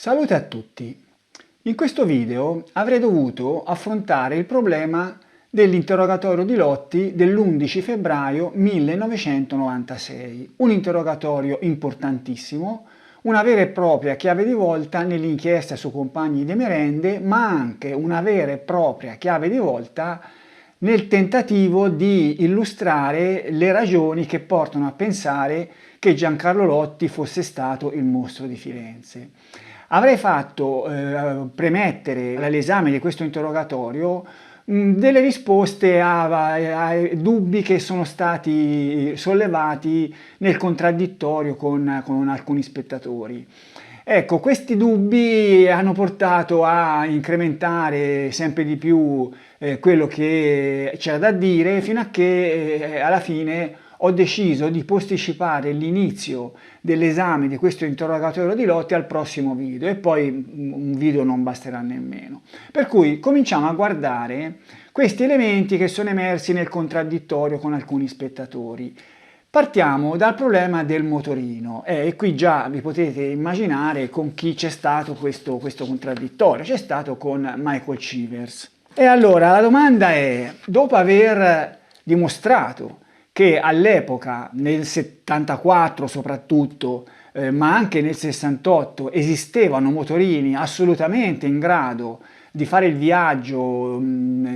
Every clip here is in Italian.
Salute a tutti! In questo video avrei dovuto affrontare il problema dell'interrogatorio di Lotti dell'11 febbraio 1996, un interrogatorio importantissimo, una vera e propria chiave di volta nell'inchiesta su Compagni di Merende, ma anche una vera e propria chiave di volta nel tentativo di illustrare le ragioni che portano a pensare che Giancarlo Lotti fosse stato il mostro di Firenze. Avrei fatto premettere all'esame di questo interrogatorio delle risposte ai dubbi che sono stati sollevati nel contraddittorio con alcuni spettatori. Ecco, questi dubbi hanno portato a incrementare sempre di più quello che c'era da dire, fino a che alla fine ho deciso di posticipare l'inizio dell'esame di questo interrogatorio di Lotti al prossimo video, e poi un video non basterà nemmeno. Per cui cominciamo a guardare questi elementi che sono emersi nel contraddittorio con alcuni spettatori. Partiamo dal problema del motorino e qui già vi potete immaginare con chi c'è stato questo contraddittorio. C'è stato con Michael Chivers. E allora la domanda è: dopo aver dimostrato che all'epoca, nel 74 soprattutto, ma anche nel 68, esistevano motorini assolutamente in grado di fare il viaggio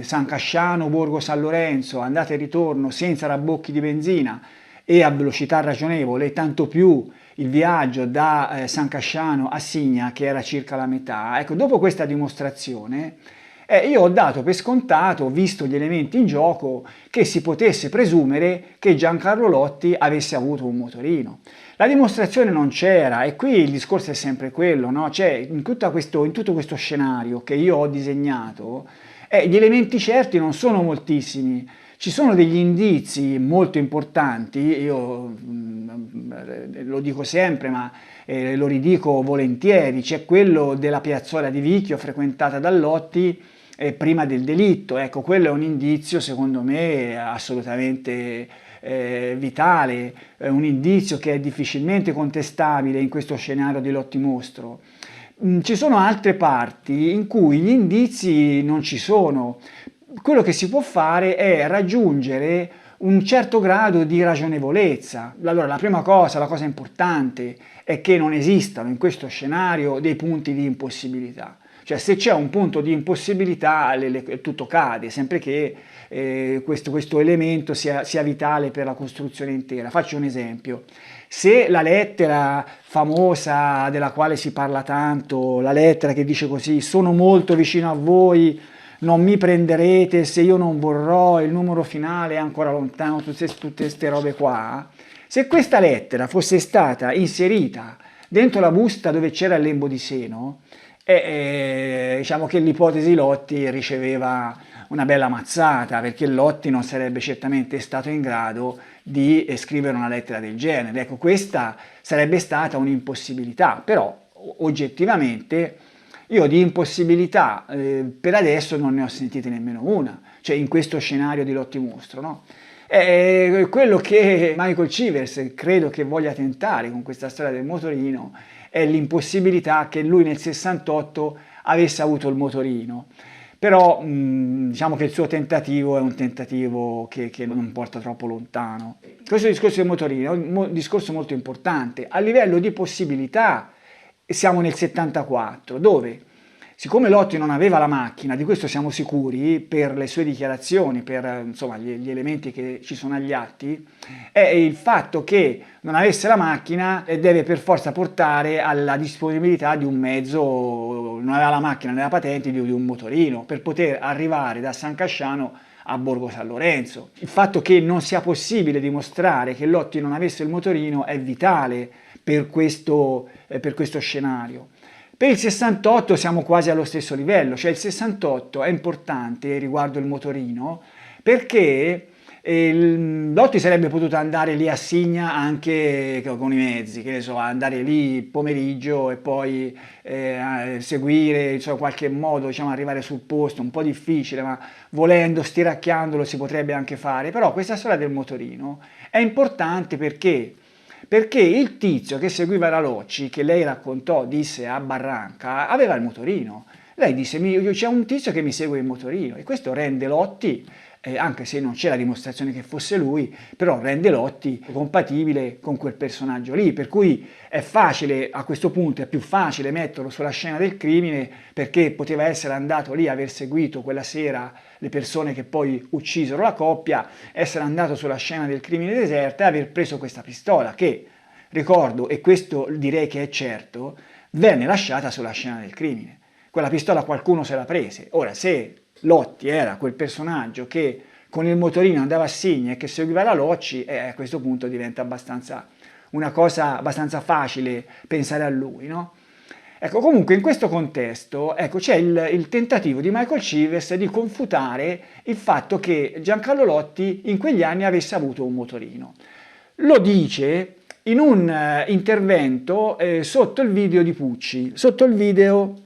San Casciano-Borgo San Lorenzo, andata e ritorno senza rabbocchi di benzina e a velocità ragionevole, tanto più il viaggio da San Casciano a Signa, che era circa la metà. Ecco, dopo questa dimostrazione io ho dato per scontato, visto gli elementi in gioco, che si potesse presumere che Giancarlo Lotti avesse avuto un motorino. La dimostrazione non c'era, e qui il discorso è sempre quello, no? Cioè, in tutto questo scenario che io ho disegnato, gli elementi certi non sono moltissimi. Ci sono degli indizi molto importanti, io lo dico sempre, ma lo ridico volentieri. C'è quello della piazzola di Vicchio frequentata da Lotti prima del delitto. Ecco, quello è un indizio secondo me assolutamente vitale, un indizio che è difficilmente contestabile in questo scenario di Lotti mostro. Ci sono altre parti in cui gli indizi non ci sono. Quello che si può fare è raggiungere un certo grado di ragionevolezza. Allora, la prima cosa, la cosa importante, è che non esistano in questo scenario dei punti di impossibilità. Cioè, se c'è un punto di impossibilità, tutto cade, sempre che questo elemento sia vitale per la costruzione intera. Faccio un esempio. Se la lettera famosa della quale si parla tanto, la lettera che dice così: sono molto vicino a voi, non mi prenderete se io non vorrò, il numero finale è ancora lontano, tutte queste robe qua, se questa lettera fosse stata inserita dentro la busta dove c'era il lembo di seno, diciamo che l'ipotesi Lotti riceveva una bella mazzata, perché Lotti non sarebbe certamente stato in grado di scrivere una lettera del genere. Ecco, questa sarebbe stata un'impossibilità, però oggettivamente io di impossibilità per adesso non ne ho sentite nemmeno una, cioè in questo scenario di Lotti mostro, no? Quello che Michael Chivers credo che voglia tentare con questa storia del motorino è l'impossibilità che lui nel 68 avesse avuto il motorino. Però diciamo che il suo tentativo è un tentativo che non porta troppo lontano. Questo discorso del motorino è un discorso molto importante. A livello di possibilità siamo nel 74, dove, siccome Lotti non aveva la macchina, di questo siamo sicuri per le sue dichiarazioni, per insomma, gli elementi che ci sono agli atti, è il fatto che non avesse la macchina deve per forza portare alla disponibilità di un mezzo, non aveva la macchina né la patente, di un motorino, per poter arrivare da San Casciano a Borgo San Lorenzo. Il fatto che non sia possibile dimostrare che Lotti non avesse il motorino è vitale per questo scenario. Per il 68 siamo quasi allo stesso livello, cioè il 68 è importante riguardo il motorino perché Lotti sarebbe potuto andare lì a Signa anche con i mezzi, che ne so, andare lì pomeriggio e poi seguire, insomma, in qualche modo, diciamo, arrivare sul posto, un po' difficile, ma volendo, stiracchiandolo si potrebbe anche fare. Però questa storia del motorino è importante perché perché il tizio che seguiva la Locci, che lei raccontò, disse a Barranca, aveva il motorino. Lei disse, c'è un tizio che mi segue in motorino, e questo rende Lotti, anche se non c'è la dimostrazione che fosse lui, però rende Lotti compatibile con quel personaggio lì, per cui è facile, a questo punto è più facile metterlo sulla scena del crimine, perché poteva essere andato lì, aver seguito quella sera le persone che poi uccisero la coppia, essere andato sulla scena del crimine deserta e aver preso questa pistola che, ricordo, e questo direi che è certo, venne lasciata sulla scena del crimine. Quella pistola qualcuno se la prese. Ora, se Lotti era quel personaggio che con il motorino andava a Signa e che seguiva la Locci, a questo punto diventa una cosa abbastanza facile pensare a lui, no? Ecco, comunque in questo contesto c'è il tentativo di Michael Chivers di confutare il fatto che Giancarlo Lotti in quegli anni avesse avuto un motorino. Lo dice in un intervento sotto il video di Pucci, sotto il video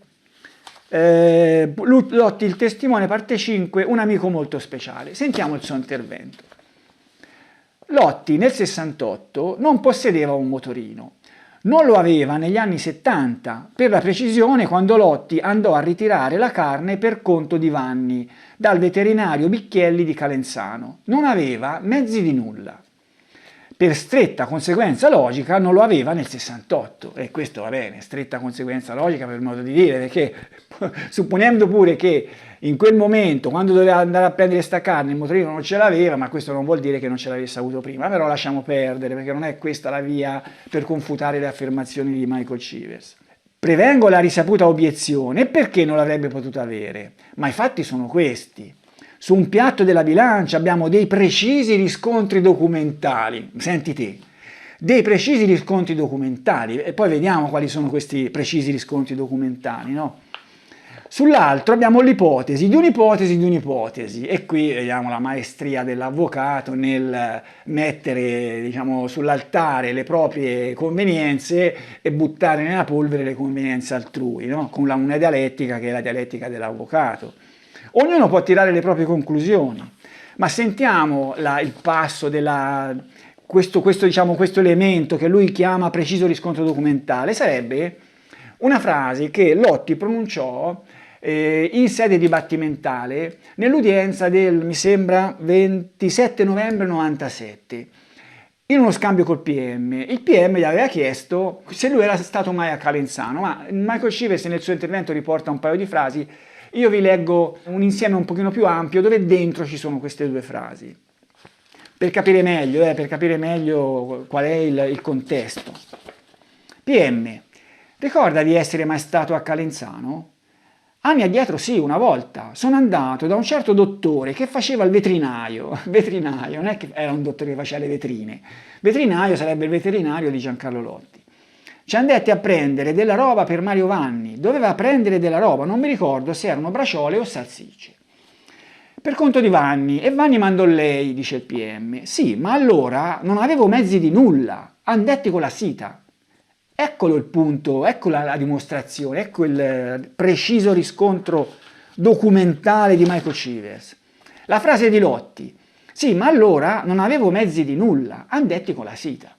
Lotti il testimone parte 5, un amico molto speciale. Sentiamo il suo intervento. Lotti nel 68 non possedeva un motorino, non lo aveva negli anni 70, per la precisione quando Lotti andò a ritirare la carne per conto di Vanni dal veterinario Bicchielli di Calenzano. Non aveva mezzi di nulla. Per stretta conseguenza logica non lo aveva nel 68, e questo va bene, stretta conseguenza logica per modo di dire, perché supponendo pure che in quel momento, quando doveva andare a prendere sta carne, il motorino non ce l'aveva, ma questo non vuol dire che non ce l'avesse avuto prima, però lasciamo perdere, perché non è questa la via per confutare le affermazioni di Michael Chivers. Prevengo la risaputa obiezione, e perché non l'avrebbe potuta avere? Ma i fatti sono questi. Su un piatto della bilancia abbiamo dei precisi riscontri documentali, senti te, dei precisi riscontri documentali, e poi vediamo quali sono questi precisi riscontri documentali, no? Sull'altro abbiamo l'ipotesi di un'ipotesi di un'ipotesi, e qui vediamo la maestria dell'avvocato nel mettere, diciamo, sull'altare le proprie convenienze e buttare nella polvere le convenienze altrui, no? Con una dialettica che è la dialettica dell'avvocato. Ognuno può tirare le proprie conclusioni, ma sentiamo il passo questo elemento che lui chiama preciso riscontro documentale. Sarebbe una frase che Lotti pronunciò in sede dibattimentale nell'udienza del, mi sembra, 27 novembre 97, in uno scambio col PM. Il PM gli aveva chiesto se lui era stato mai a Calenzano, ma Michael Chivers nel suo intervento riporta un paio di frasi. Io vi leggo un insieme un pochino più ampio dove dentro ci sono queste due frasi, per capire meglio qual è il contesto. PM, ricorda di essere mai stato a Calenzano? Anni addietro sì, una volta. Sono andato da un certo dottore che faceva il veterinario, non è che era un dottore che faceva le vetrine, veterinario sarebbe il veterinario di Giancarlo Lotti. Ci andetti a prendere della roba per Mario Vanni, doveva prendere della roba, non mi ricordo se erano braciole o salsicce. Per conto di Vanni, e Vanni mandò lei, dice il PM. Sì, ma allora non avevo mezzi di nulla, andetti con la sita. Eccolo il punto, ecco la dimostrazione, ecco il preciso riscontro documentale di Michael Chivers. La frase di Lotti. Sì, ma allora non avevo mezzi di nulla, andetti con la sita.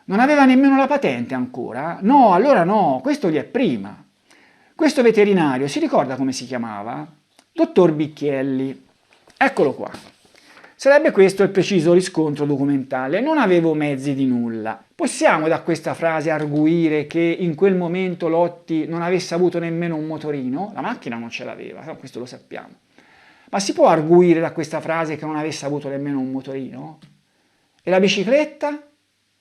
Non aveva nemmeno la patente ancora? No, allora no, questo gli è prima. Questo veterinario, si ricorda come si chiamava? Dottor Bicchielli. Eccolo qua. Sarebbe questo il preciso riscontro documentale. Non avevo mezzi di nulla. Possiamo da questa frase arguire che in quel momento Lotti non avesse avuto nemmeno un motorino? La macchina non ce l'aveva, questo lo sappiamo. Ma si può arguire da questa frase che non avesse avuto nemmeno un motorino? E la bicicletta?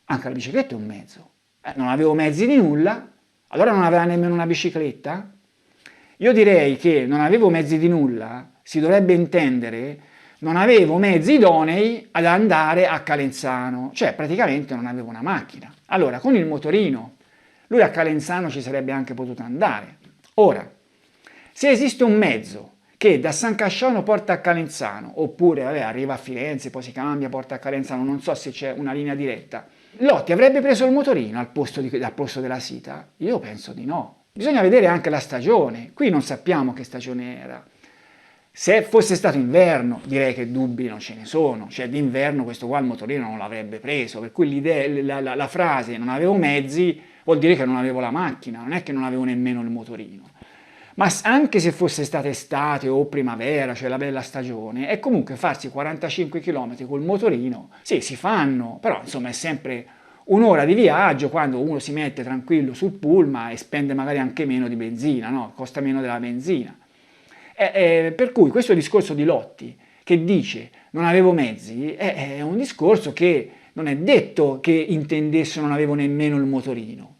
Anche la bicicletta è un mezzo. Non avevo mezzi di nulla, allora non aveva nemmeno una bicicletta? Io direi che non avevo mezzi di nulla, si dovrebbe intendere, non avevo mezzi idonei ad andare a Calenzano, cioè praticamente non avevo una macchina. Allora, con il motorino, lui a Calenzano ci sarebbe anche potuto andare. Ora, se esiste un mezzo che da San Casciano porta a Calenzano, oppure arriva a Firenze, poi si cambia, porta a Calenzano, non so se c'è una linea diretta, Lotti avrebbe preso il motorino al posto della sita? Io penso di no. Bisogna vedere anche la stagione. Qui non sappiamo che stagione era. Se fosse stato inverno, direi che dubbi non ce ne sono, cioè d'inverno questo qua il motorino non l'avrebbe preso, per cui la frase non avevo mezzi vuol dire che non avevo la macchina, non è che non avevo nemmeno il motorino. Ma anche se fosse stata estate o primavera, cioè la bella stagione, è comunque farsi 45 km col motorino, sì, si fanno, però insomma è sempre un'ora di viaggio quando uno si mette tranquillo sul pullman e spende magari anche meno di benzina, no? Costa meno della benzina. Per cui questo discorso di Lotti che dice non avevo mezzi è un discorso che non è detto che intendesse non avevo nemmeno il motorino.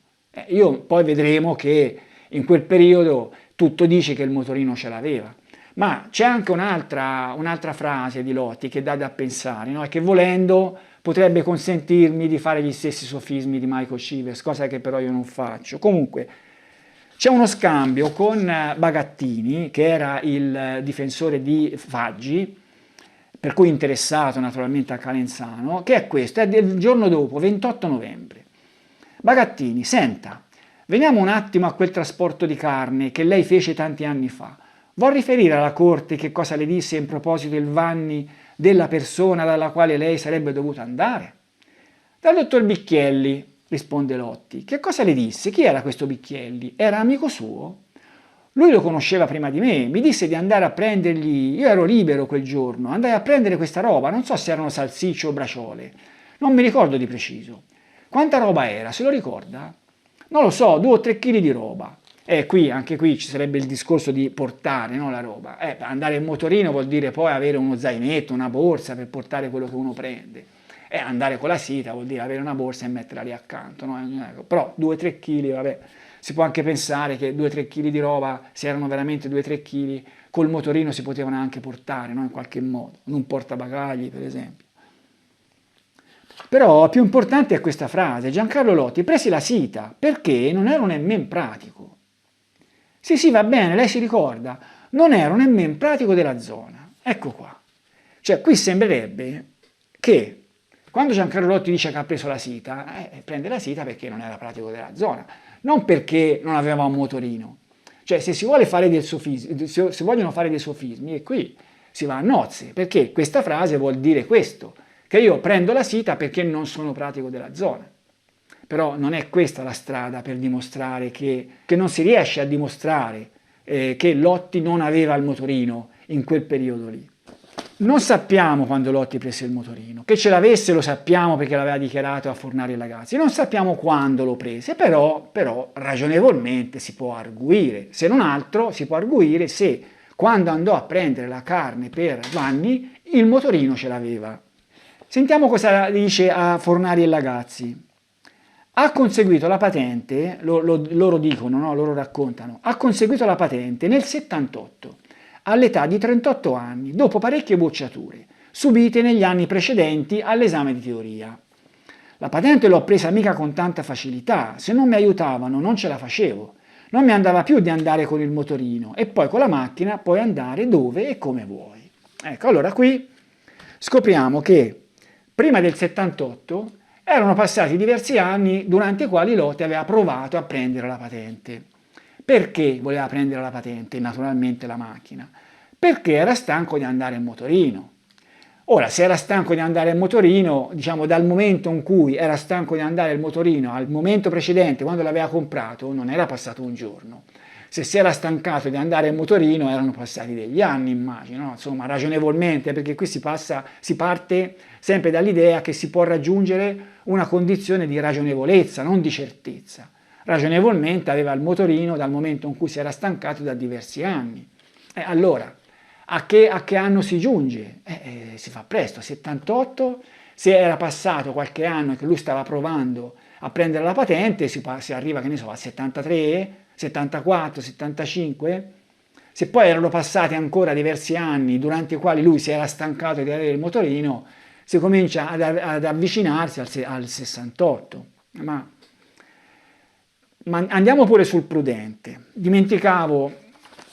Io poi vedremo che in quel periodo tutto dice che il motorino ce l'aveva. Ma c'è anche un'altra frase di Lotti che dà da pensare, no? E che volendo potrebbe consentirmi di fare gli stessi sofismi di Michael Chivers, cosa che però io non faccio. Comunque, c'è uno scambio con Bagattini, che era il difensore di Faggi, per cui interessato naturalmente a Calenzano, che è questo, è del giorno dopo, 28 novembre. Bagattini, senta, veniamo un attimo a quel trasporto di carne che lei fece tanti anni fa. Vuol riferire alla Corte che cosa le disse in proposito il Vanni della persona dalla quale lei sarebbe dovuta andare? Dal dottor Bicchielli, risponde Lotti. Che cosa le disse? Chi era questo Bicchielli? Era amico suo? Lui lo conosceva prima di me, mi disse di andare a prendergli, io ero libero quel giorno, andai a prendere questa roba, non so se erano salsicce o braciole, non mi ricordo di preciso. Quanta roba era, se lo ricorda? Non lo so, 2 o 3 kg di roba. Anche qui ci sarebbe il discorso di portare, no, la roba. Andare in motorino vuol dire poi avere uno zainetto, una borsa per portare quello che uno prende. Andare con la sita vuol dire avere una borsa e metterla lì accanto, no? Però 2-3 kg, vabbè, si può anche pensare che 2-3 kg di roba, se erano veramente 2-3 kg, col motorino si potevano anche portare, no? In qualche modo, in un portabagagli per esempio. Però più importante è questa frase, Giancarlo Lotti prese la sita perché non ero nemmeno pratico. Sì, va bene, lei si ricorda, non ero nemmeno pratico della zona. Ecco qua. Cioè qui sembrerebbe che quando Giancarlo Lotti dice che ha preso la sita, prende la sita perché non era pratico della zona, non perché non aveva un motorino. Cioè se si vuole fare del sofismi, se vogliono fare dei sofismi, e qui si va a nozze, perché questa frase vuol dire questo, che io prendo la sita perché non sono pratico della zona. Però non è questa la strada per dimostrare che non si riesce a dimostrare che Lotti non aveva il motorino in quel periodo lì. Non sappiamo quando Lotti prese il motorino, che ce l'avesse lo sappiamo perché l'aveva dichiarato a Fornari e Ragazzi, non sappiamo quando lo prese, però ragionevolmente si può arguire, se non altro si può arguire se quando andò a prendere la carne per Vanni il motorino ce l'aveva. Sentiamo cosa dice a Fornari e Ragazzi. Ha conseguito la patente, loro dicono, no? Loro raccontano, ha conseguito la patente nel 78, all'età di 38 anni, dopo parecchie bocciature, subite negli anni precedenti all'esame di teoria. La patente l'ho presa mica con tanta facilità, se non mi aiutavano non ce la facevo, non mi andava più di andare con il motorino e poi con la macchina puoi andare dove e come vuoi. Ecco, allora qui scopriamo che prima del 78 erano passati diversi anni durante i quali Lotti aveva provato a prendere la patente. Perché voleva prendere la patente? Naturalmente la macchina. Perché era stanco di andare in motorino. Ora, se era stanco di andare in motorino, diciamo dal momento in cui era stanco di andare in motorino al momento precedente, quando l'aveva comprato, non era passato un giorno. Se si era stancato di andare in motorino erano passati degli anni, immagino, no? Insomma, ragionevolmente, perché qui si parte sempre dall'idea che si può raggiungere una condizione di ragionevolezza, non di certezza. Ragionevolmente aveva il motorino dal momento in cui si era stancato da diversi anni. Allora, a che anno si giunge? Si fa presto, 78, se era passato qualche anno che lui stava provando a prendere la patente, si arriva, che ne so, a 73, 74, 75, se poi erano passati ancora diversi anni durante i quali lui si era stancato di avere il motorino, si comincia ad avvicinarsi al 68. Ma andiamo pure sul prudente. Dimenticavo,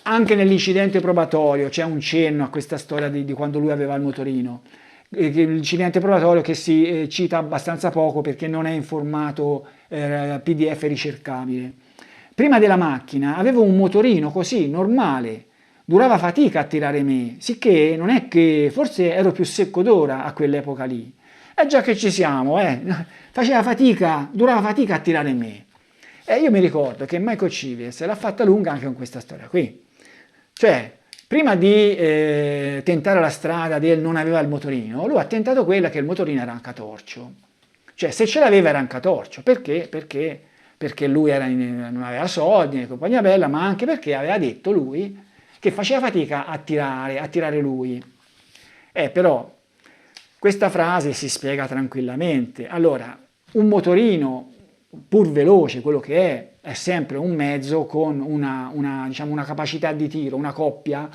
anche nell'incidente probatorio c'è un cenno a questa storia di quando lui aveva il motorino. L'incidente probatorio che si cita abbastanza poco perché non è in formato PDF ricercabile. Prima della macchina avevo un motorino così, normale, durava fatica a tirare me, sicché non è che forse ero più secco d'ora a quell'epoca lì. E già che ci siamo, faceva fatica, durava fatica a tirare me. E io mi ricordo che Michael Civi se l'ha fatta lunga anche con questa storia qui. Cioè, prima di tentare la strada del non aveva il motorino, lui ha tentato quella che il motorino era un catorcio. Cioè, se ce l'aveva era un catorcio. Perché? Perché lui non aveva soldi, compagnia bella, ma anche perché aveva detto lui che faceva fatica a tirare lui. Però questa frase si spiega tranquillamente. Allora, un motorino, pur veloce, quello che è sempre un mezzo con diciamo, una capacità di tiro, una coppia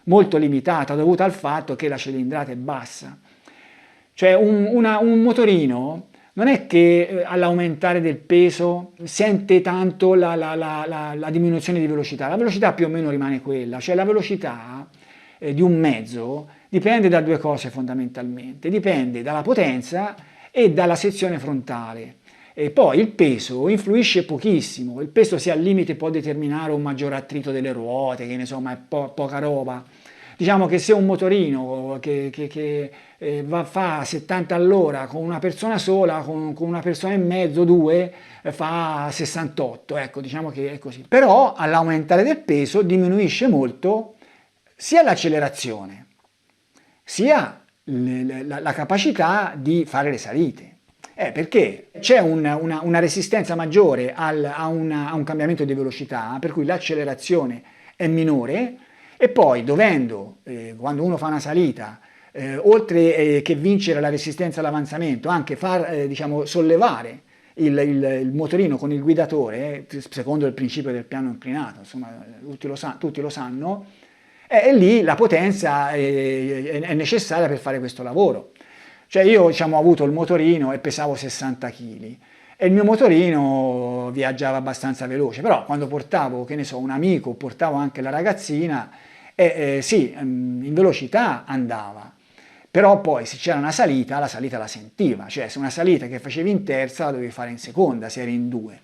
molto limitata, dovuta al fatto che la cilindrata è bassa. Cioè un motorino non è che all'aumentare del peso sente tanto la diminuzione di velocità, la velocità più o meno rimane quella, cioè la velocità di un mezzo dipende da due cose fondamentalmente, dipende dalla potenza e dalla sezione frontale. E poi il peso influisce pochissimo, il peso se al limite può determinare un maggiore attrito delle ruote, che ne so, ma è poca roba. Diciamo che se un motorino che fa 70 all'ora con una persona sola, con una persona e mezzo, due, fa 68, ecco, diciamo che è così. Però all'aumentare del peso diminuisce molto sia l'accelerazione, sia la capacità di fare le salite. Perché c'è una resistenza maggiore a un cambiamento di velocità, per cui l'accelerazione è minore, e poi quando uno fa una salita, oltre che vincere la resistenza all'avanzamento, anche far diciamo, sollevare il motorino con il guidatore, secondo il principio del piano inclinato, insomma tutti lo sanno, e lì la potenza è necessaria per fare questo lavoro. Cioè io diciamo, ho avuto il motorino e pesavo 60 kg e il mio motorino viaggiava abbastanza veloce, però quando portavo, che ne so, un amico, portavo anche la ragazzina, sì, in velocità andava, però poi se c'era una salita, la salita la sentiva, cioè se una salita che facevi in terza la dovevi fare in seconda, se eri in due.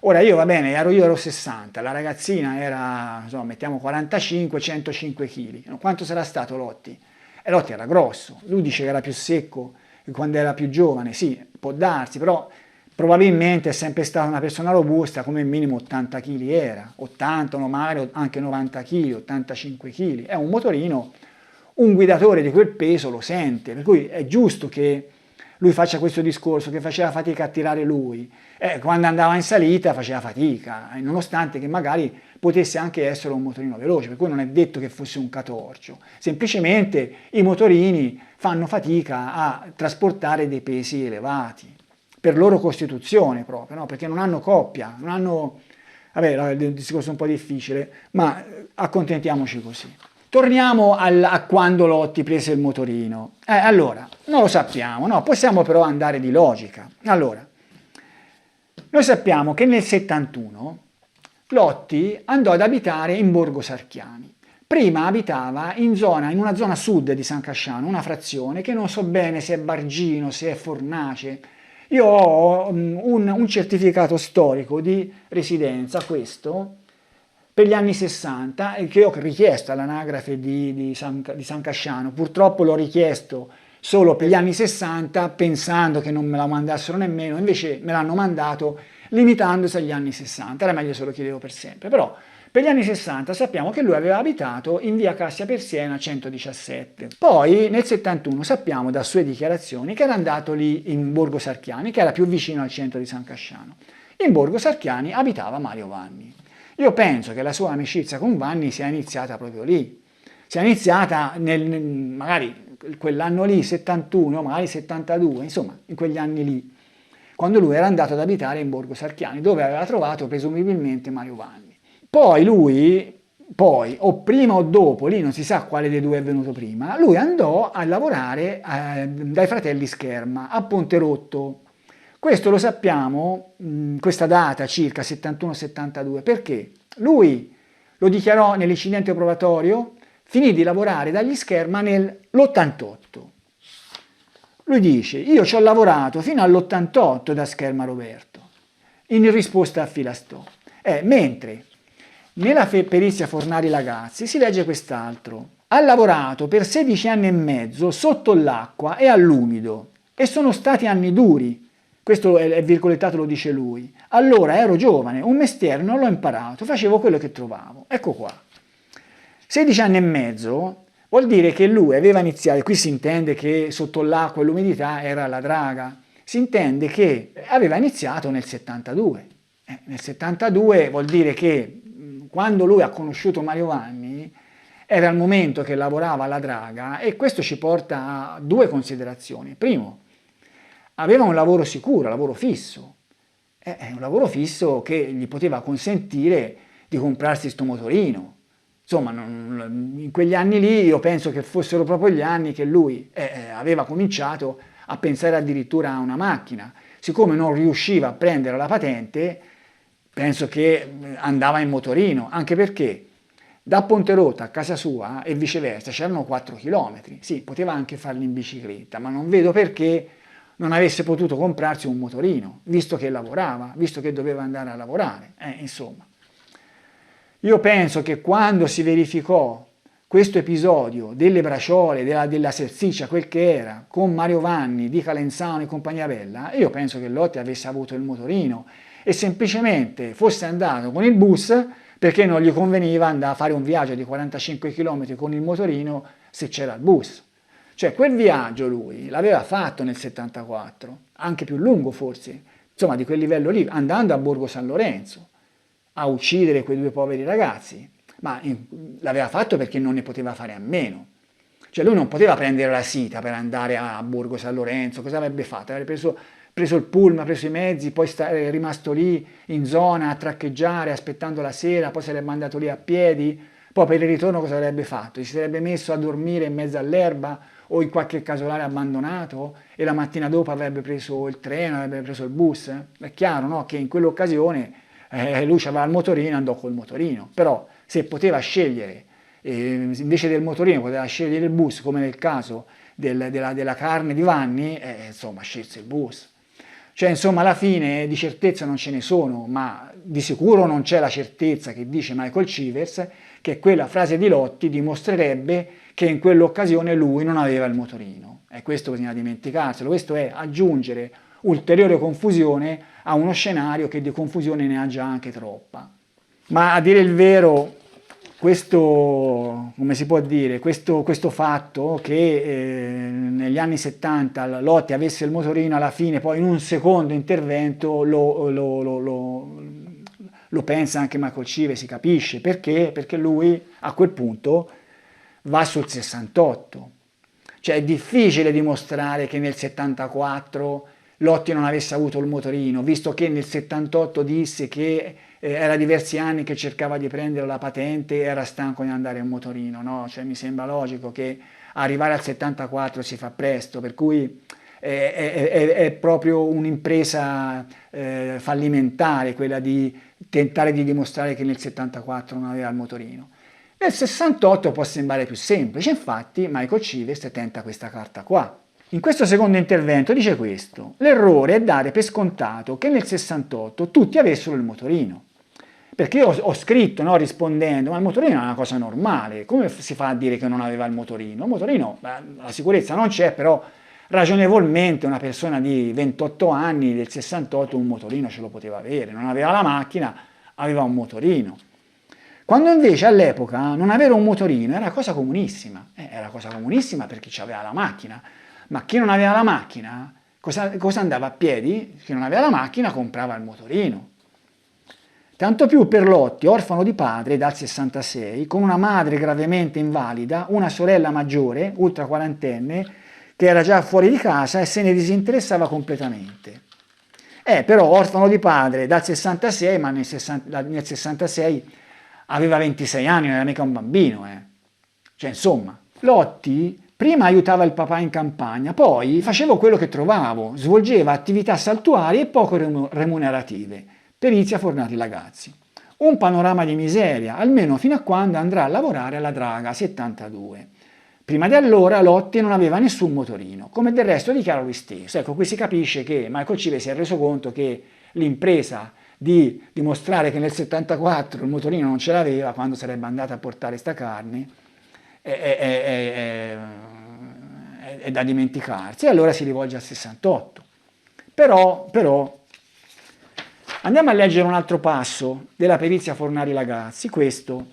Ora io va bene, ero 60, la ragazzina era, insomma, mettiamo 45, 105 kg, quanto sarà stato Lotti? E Lotti era grosso, lui dice che era più secco che quando era più giovane, sì, può darsi, però probabilmente è sempre stata una persona robusta, come minimo 80 kg era, 80, no, magari anche 90 kg, 85 kg, è un motorino, un guidatore di quel peso lo sente, per cui è giusto che lui faccia questo discorso, che faceva fatica a tirare lui, quando andava in salita faceva fatica, nonostante che magari potesse anche essere un motorino veloce, per cui non è detto che fosse un catorcio, semplicemente i motorini fanno fatica a trasportare dei pesi elevati, per loro costituzione proprio, no? Perché non hanno coppia, non hanno... Vabbè, il discorso è un po' difficile, ma accontentiamoci così. Torniamo a quando Lotti prese il motorino. Allora, non lo sappiamo, no? Possiamo però andare di logica. Allora, noi sappiamo che nel 71 Lotti andò ad abitare in Borgo Sarchiani. Prima abitava in una zona sud di San Casciano, una frazione che non so bene se è Bargino, se è Fornace. Io ho un certificato storico di residenza, questo, per gli anni 60, che ho richiesto all'anagrafe di San Casciano. Purtroppo l'ho richiesto solo per gli anni 60, pensando che non me la mandassero nemmeno, invece me l'hanno mandato limitandosi agli anni 60, era meglio se lo chiedevo per sempre, però per gli anni 60 sappiamo che lui aveva abitato in via Cassia Persiena 117. Poi nel 71 sappiamo da sue dichiarazioni che era andato lì in Borgo Sarchiani, che era più vicino al centro di San Casciano. In Borgo Sarchiani abitava Mario Vanni. Io penso che la sua amicizia con Vanni sia iniziata proprio lì, sia iniziata magari quell'anno lì, 71, magari 72, insomma in quegli anni lì, quando lui era andato ad abitare in Borgo Sarchiani, dove aveva trovato presumibilmente Mario Vanni. Poi lui, o prima o dopo, lì non si sa quale dei due è venuto prima, lui andò a lavorare dai fratelli Scherma a Ponte Rotto. Questo lo sappiamo, questa data circa 71-72, perché lui lo dichiarò nell'incidente probatorio, finì di lavorare dagli Scherma nell'88. Lui dice, io ci ho lavorato fino all'88 da Scherma Roberto, in risposta a Filastò. Mentre Nella perizia Fornari Lagazzi si legge quest'altro. Ha lavorato per 16 anni e mezzo sotto l'acqua e all'umido e sono stati anni duri. Questo è virgolettato, lo dice lui. Allora ero giovane, un mestiere non l'ho imparato, facevo quello che trovavo. Ecco qua. 16 anni e mezzo vuol dire che lui aveva iniziato, qui si intende che sotto l'acqua e l'umidità era la draga, si intende che aveva iniziato nel 72. Nel 72 vuol dire che quando lui ha conosciuto Mario Vanni era il momento che lavorava alla draga, e questo ci porta a due considerazioni. Primo, aveva un lavoro sicuro, un lavoro fisso, un lavoro fisso che gli poteva consentire di comprarsi sto motorino. Insomma, in quegli anni lì io penso che fossero proprio gli anni che lui aveva cominciato a pensare addirittura a una macchina. Siccome non riusciva a prendere la patente, penso che andava in motorino, anche perché da Ponterotta a casa sua e viceversa c'erano 4 chilometri. Sì, poteva anche farli in bicicletta, ma non vedo perché non avesse potuto comprarsi un motorino, visto che lavorava, visto che doveva andare a lavorare, insomma. Io penso che quando si verificò questo episodio delle braciole, della salsiccia, quel che era, con Mario Vanni di Calenzano e compagnia bella, io penso che Lotti avesse avuto il motorino e semplicemente fosse andato con il bus perché non gli conveniva andare a fare un viaggio di 45 km con il motorino se c'era il bus. Cioè quel viaggio lui l'aveva fatto nel 74, anche più lungo forse, insomma di quel livello lì, andando a Borgo San Lorenzo a uccidere quei due poveri ragazzi, ma l'aveva fatto perché non ne poteva fare a meno. Cioè lui non poteva prendere la Sita per andare a Borgo San Lorenzo, cosa avrebbe fatto? Avrebbe preso il pullman, preso i mezzi, poi è rimasto lì in zona a traccheggiare aspettando la sera, poi sarebbe andato lì a piedi, poi per il ritorno cosa avrebbe fatto? Si sarebbe messo a dormire in mezzo all'erba o in qualche casolare abbandonato e la mattina dopo avrebbe preso il treno, avrebbe preso il bus? È chiaro, no? Che in quell'occasione lui aveva il motorino e andò col motorino, però se poteva scegliere, invece del motorino poteva scegliere il bus, come nel caso della carne di Vanni, insomma scelse il bus. Cioè insomma alla fine di certezza non ce ne sono, ma di sicuro non c'è la certezza che dice Michael Chivers che quella frase di Lotti dimostrerebbe che in quell'occasione lui non aveva il motorino. E questo bisogna dimenticarselo, questo è aggiungere ulteriore confusione a uno scenario che di confusione ne ha già anche troppa. Ma a dire il vero, questo, come si può dire, questo fatto che negli anni 70 Lotti avesse il motorino, alla fine poi in un secondo intervento lo pensa anche Michael Cive, si capisce, perché? Perché lui a quel punto va sul 68, cioè è difficile dimostrare che nel 74 Lotti non avesse avuto il motorino, visto che nel 78 disse che era diversi anni che cercava di prendere la patente e era stanco di andare in motorino, no? Cioè, mi sembra logico che arrivare al 74 si fa presto, per cui è proprio un'impresa fallimentare quella di tentare di dimostrare che nel 74 non aveva il motorino. Nel 68 può sembrare più semplice, infatti Michael Chivers tenta questa carta qua. In questo secondo intervento dice questo: l'errore è dare per scontato che nel 68 tutti avessero il motorino. Perché io ho scritto, no, rispondendo, ma il motorino è una cosa normale, come si fa a dire che non aveva il motorino? Il motorino, la sicurezza non c'è, però ragionevolmente una persona di 28 anni del 68 un motorino ce lo poteva avere, non aveva la macchina, aveva un motorino. Quando invece all'epoca non avere un motorino era cosa comunissima perché c'aveva la macchina. Ma chi non aveva la macchina, cosa andava a piedi? Chi non aveva la macchina comprava il motorino. Tanto più per Lotti, orfano di padre dal 66, con una madre gravemente invalida, una sorella maggiore, ultra quarantenne, che era già fuori di casa e se ne disinteressava completamente. Però orfano di padre dal 66, ma nel 66 aveva 26 anni, non era mica un bambino. Cioè insomma, Lotti prima aiutava il papà in campagna, poi faceva quello che trovavo, svolgeva attività saltuarie e poco remunerative. Perizia Fornari Lagazzi. Un panorama di miseria, almeno fino a quando andrà a lavorare alla Draga 72. Prima di allora Lotti non aveva nessun motorino, come del resto dichiara lui stesso. Ecco, qui si capisce che Michael Cive si è reso conto che l'impresa di dimostrare che nel 74 il motorino non ce l'aveva quando sarebbe andato a portare sta carne, è da dimenticarsi, e allora si rivolge al 68. Però andiamo a leggere un altro passo della perizia Fornari Lagazzi. Questo: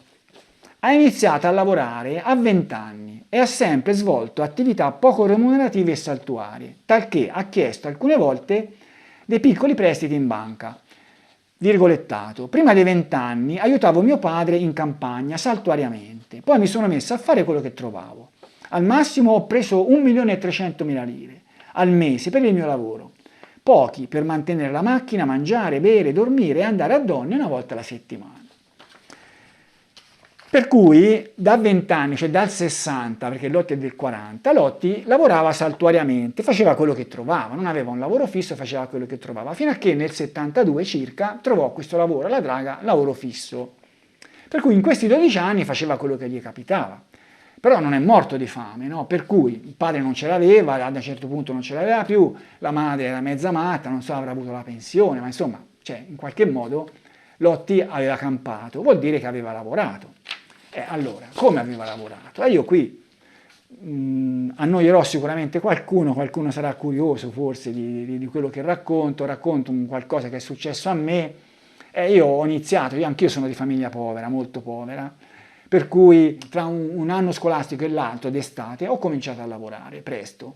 ha iniziato a lavorare a 20 anni e ha sempre svolto attività poco remunerative e saltuarie, talché ha chiesto alcune volte dei piccoli prestiti in banca. Virgolettato: prima dei 20 anni aiutavo mio padre in campagna saltuariamente, poi mi sono messo a fare quello che trovavo. Al massimo ho preso 1.300.000 lire al mese per il mio lavoro, pochi per mantenere la macchina, mangiare, bere, dormire e andare a donne una volta alla settimana. Per cui da 20 anni, cioè dal 60, perché Lotti è del 40, Lotti lavorava saltuariamente, faceva quello che trovava, non aveva un lavoro fisso, faceva quello che trovava, fino a che nel 72 circa trovò questo lavoro alla Draga, lavoro fisso. Per cui in questi 12 anni faceva quello che gli capitava. Però non è morto di fame, no? Per cui il padre non ce l'aveva, ad un certo punto non ce l'aveva più, la madre era mezza matta, non so, avrà avuto la pensione, ma insomma, cioè, in qualche modo Lotti aveva campato, vuol dire che aveva lavorato. Allora, come aveva lavorato? Io qui annoierò sicuramente qualcuno sarà curioso forse di quello che racconto qualcosa che è successo a me. Io ho iniziato, anch'io sono di famiglia povera, molto povera, per cui tra un anno scolastico e l'altro d'estate ho cominciato a lavorare presto.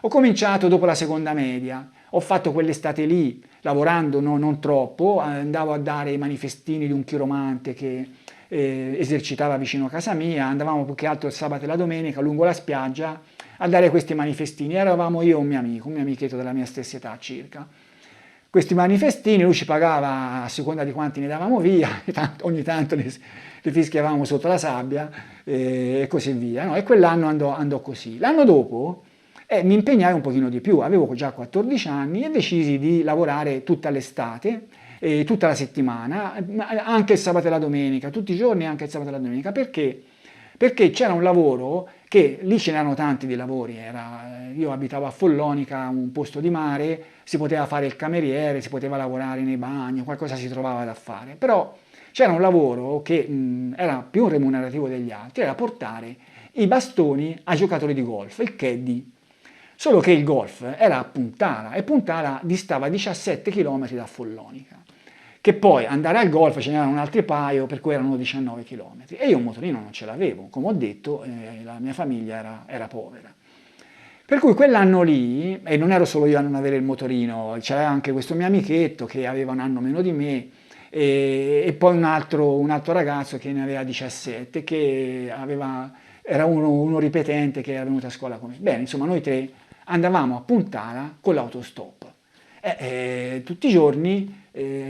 Ho cominciato dopo la seconda media, ho fatto quell'estate lì, lavorando non troppo, andavo a dare i manifestini di un chiromante che esercitava vicino a casa mia, andavamo più che altro il sabato e la domenica lungo la spiaggia a dare questi manifestini. Eravamo io e un mio amichetto della mia stessa età circa. Questi manifestini lui ci pagava a seconda di quanti ne davamo via, ogni tanto li fischiavamo sotto la sabbia e così via. No? E quell'anno andò così. L'anno dopo mi impegnai un pochino di più, avevo già 14 anni e decisi di lavorare tutta l'estate, tutta la settimana, anche il sabato e la domenica, tutti i giorni anche il sabato e la domenica. Perché? Perché c'era un lavoro che lì ce n'erano tanti di lavori, io abitavo a Follonica, un posto di mare, si poteva fare il cameriere, si poteva lavorare nei bagni, qualcosa si trovava da fare, però c'era un lavoro che era più remunerativo degli altri, era portare i bastoni ai giocatori di golf, il caddy. Solo che il golf era a Puntala e Puntala distava 17 km da Follonica, che poi andare al golf ce n'erano un altro paio, per cui erano 19 km. E io un motorino non ce l'avevo, come ho detto, la mia famiglia era povera. Per cui quell'anno lì, e non ero solo io a non avere il motorino, c'era anche questo mio amichetto che aveva un anno meno di me, e poi un altro ragazzo che ne aveva 17, che era uno ripetente che era venuto a scuola con me. Bene, insomma, noi tre andavamo a Puntala con l'autostop. Tutti i giorni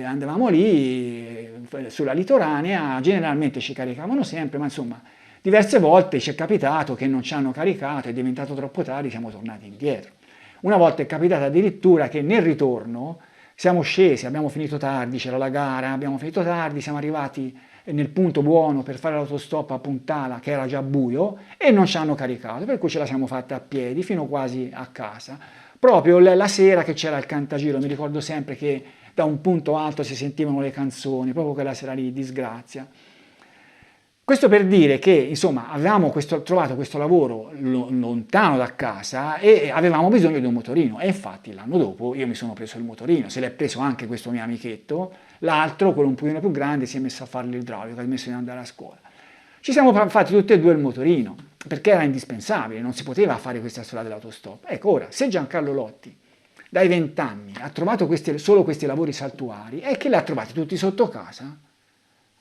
andavamo lì sulla litoranea, generalmente ci caricavano sempre, ma insomma diverse volte ci è capitato che non ci hanno caricato, è diventato troppo tardi, siamo tornati indietro. Una volta è capitato addirittura che nel ritorno siamo scesi, abbiamo finito tardi, c'era la gara, abbiamo finito tardi, siamo arrivati nel punto buono per fare l'autostop a Puntala, che era già buio, e non ci hanno caricato, per cui ce la siamo fatta a piedi fino quasi a casa. Proprio la sera che c'era il cantagiro, mi ricordo sempre che da un punto alto si sentivano le canzoni, proprio quella sera lì, disgrazia. Questo per dire che, insomma, avevamo trovato questo lavoro lontano da casa e avevamo bisogno di un motorino. E infatti l'anno dopo io mi sono preso il motorino, se l'è preso anche questo mio amichetto, l'altro, quello un pochino più grande, si è messo a fare l'idraulico, ha smesso di andare a scuola. Ci siamo fatti tutti e due il motorino, perché era indispensabile, non si poteva fare questa storia dell'autostop. Ecco, ora, se Giancarlo Lotti dai 20 anni ha trovato solo questi lavori saltuari, è che li ha trovati tutti sotto casa.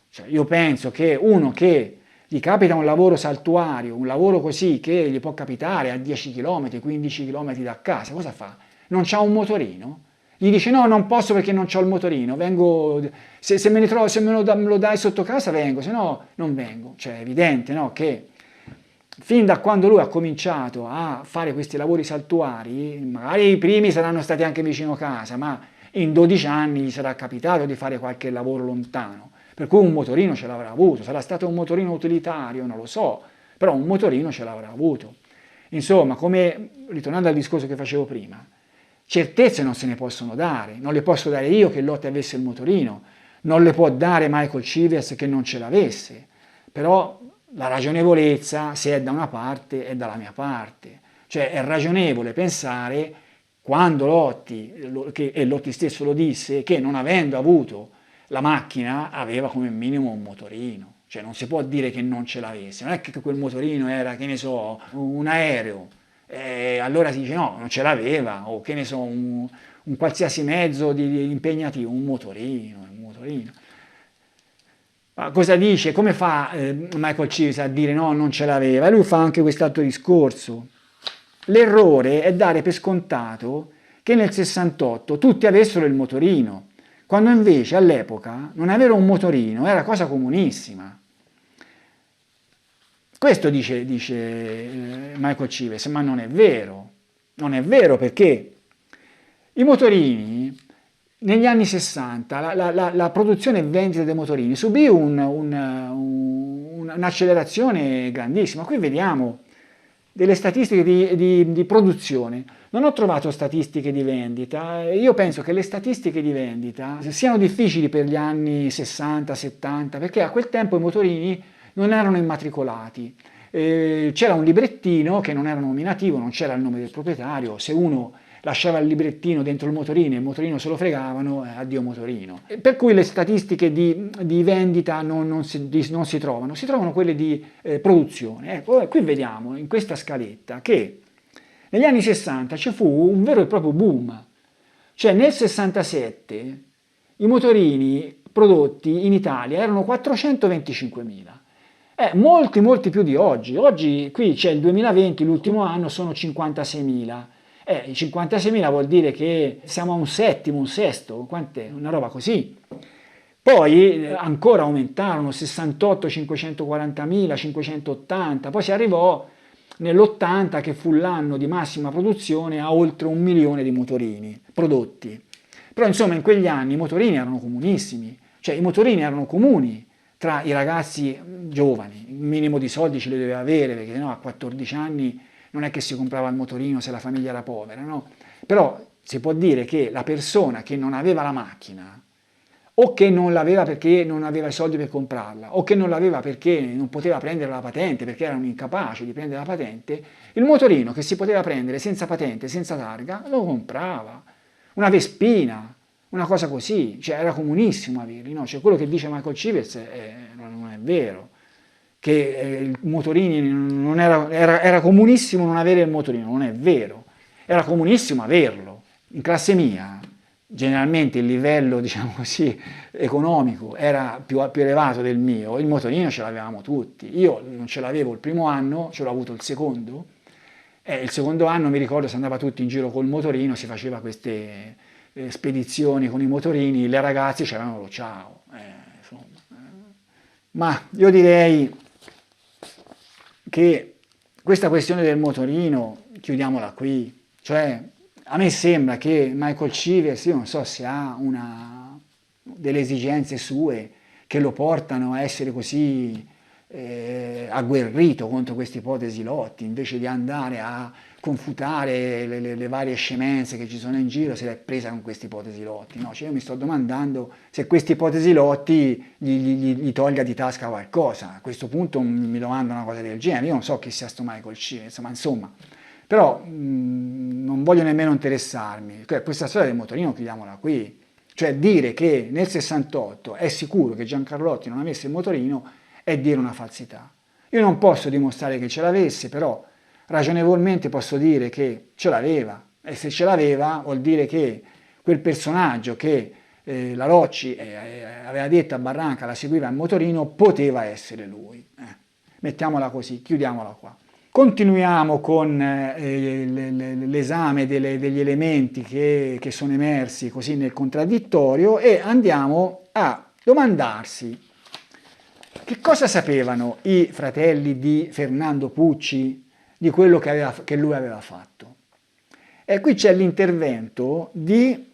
Cioè, io penso che uno che gli capita un lavoro saltuario, un lavoro così che gli può capitare a 10 km, 15 km da casa, cosa fa? Non c'ha un motorino? Gli dice no, non posso perché non c'ho il motorino, vengo, se me lo dai sotto casa vengo, se no non vengo. Cioè è evidente, no, che fin da quando lui ha cominciato a fare questi lavori saltuari, magari i primi saranno stati anche vicino casa, ma in 12 anni gli sarà capitato di fare qualche lavoro lontano. Per cui un motorino ce l'avrà avuto, sarà stato un motorino utilitario, non lo so, però un motorino ce l'avrà avuto. Insomma, ritornando al discorso che facevo prima, certezze non se ne possono dare, non le posso dare io che Lotti avesse il motorino, non le può dare Michael Chivers che non ce l'avesse, però la ragionevolezza, se è da una parte, è dalla mia parte, cioè è ragionevole pensare quando Lotti, e Lotti stesso lo disse, che non avendo avuto la macchina aveva come minimo un motorino, cioè non si può dire che non ce l'avesse, non è che quel motorino era, che ne so, un aereo, allora si dice no, non ce l'aveva, o che ne so, un qualsiasi mezzo di impegnativo, un motorino. Ma cosa dice? Come fa Michael Chivers a dire no, non ce l'aveva? E lui fa anche quest'altro discorso. L'errore è dare per scontato che nel 68 tutti avessero il motorino, quando invece all'epoca non avere un motorino era cosa comunissima. Questo dice Michael Chivers, ma non è vero. Non è vero perché i motorini negli anni 60 la produzione e vendita dei motorini subì un'accelerazione grandissima. Qui vediamo delle statistiche di produzione. Non ho trovato statistiche di vendita. Io penso che le statistiche di vendita siano difficili per gli anni 60-70 perché a quel tempo i motorini non erano immatricolati. C'era un librettino che non era nominativo, non c'era il nome del proprietario. Se uno lasciava il librettino dentro il motorino e il motorino se lo fregavano, addio motorino. Per cui le statistiche di vendita non si trovano quelle di produzione. Ecco, qui vediamo in questa scaletta che negli anni 60 ci fu un vero e proprio boom, cioè nel 67 i motorini prodotti in Italia erano 425.000. Molti più di oggi. Oggi qui c'è il 2020, l'ultimo anno, sono 56.000. I 56.000 vuol dire che siamo a un settimo, un sesto, quant'è? Una roba così. Poi ancora aumentarono, 68, 540.000, 580, poi si arrivò nell'80 che fu l'anno di massima produzione a oltre 1 milione di motorini prodotti. Però insomma in quegli anni i motorini erano comunissimi, cioè i motorini erano comuni tra i ragazzi giovani, il minimo di soldi ce li doveva avere perché sennò a 14 anni non è che si comprava il motorino se la famiglia era povera, no? Però si può dire che la persona che non aveva la macchina, o che non l'aveva perché non aveva i soldi per comprarla, o che non l'aveva perché non poteva prendere la patente, perché erano incapaci di prendere la patente, il motorino che si poteva prendere senza patente, senza targa, lo comprava. Una Vespina, una cosa così, cioè era comunissimo averli, no? Cioè quello che dice Michael Chivers non è vero. Che i motorini non era comunissimo non avere il motorino, non è vero, era comunissimo averlo. In classe mia, generalmente il livello, diciamo così, economico era più elevato del mio, il motorino ce l'avevamo tutti. Io non ce l'avevo il primo anno, ce l'ho avuto il secondo, e il secondo anno mi ricordo si andava tutti in giro col motorino, si faceva queste spedizioni con i motorini, le ragazze ci avevano lo ciao. Ma io direi che questa questione del motorino chiudiamola qui, cioè a me sembra che Michael Chivers, io non so se ha delle esigenze sue che lo portano a essere così agguerrito contro queste ipotesi Lotti, invece di andare a confutare le varie scemenze che ci sono in giro, se l'è presa con queste ipotesi Lotti. No? Cioè io mi sto domandando se queste ipotesi Lotti gli tolga di tasca qualcosa. A questo punto mi domando una cosa del genere. Io non so chi sia sto Michael Chivers, ma insomma, però non voglio nemmeno interessarmi. Questa storia del motorino chiudiamola qui. Cioè dire che nel 68 è sicuro che Giancarlotti non avesse il motorino è dire una falsità. Io non posso dimostrare che ce l'avesse, però ragionevolmente posso dire che ce l'aveva, e se ce l'aveva vuol dire che quel personaggio che la Rocci aveva detto a Barranca la seguiva in motorino poteva essere lui. Mettiamola così, chiudiamola qua. Continuiamo con l'esame degli elementi che sono emersi così nel contraddittorio e andiamo a domandarsi che cosa sapevano i fratelli di Fernando Pucci di quello che lui aveva fatto. E qui c'è l'intervento di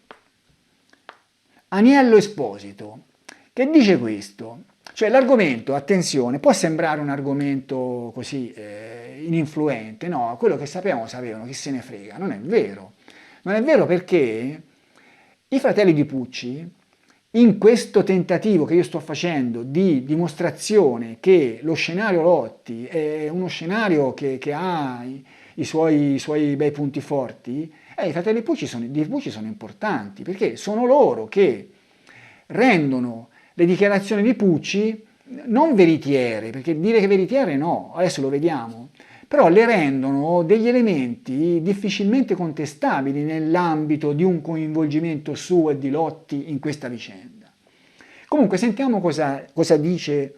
Aniello Esposito, che dice questo. Cioè l'argomento, attenzione, può sembrare un argomento così ininfluente, no? Quello che sapevano, chi se ne frega, non è vero. Non è vero perché i fratelli di Pucci, in questo tentativo che io sto facendo di dimostrazione che lo scenario Lotti è uno scenario che ha i suoi bei punti forti, i fratelli di Pucci sono importanti, perché sono loro che rendono le dichiarazioni di Pucci non veritiere, perché dire che veritiere no, adesso lo vediamo, però le rendono degli elementi difficilmente contestabili nell'ambito di un coinvolgimento suo e di Lotti in questa vicenda. Comunque sentiamo cosa dice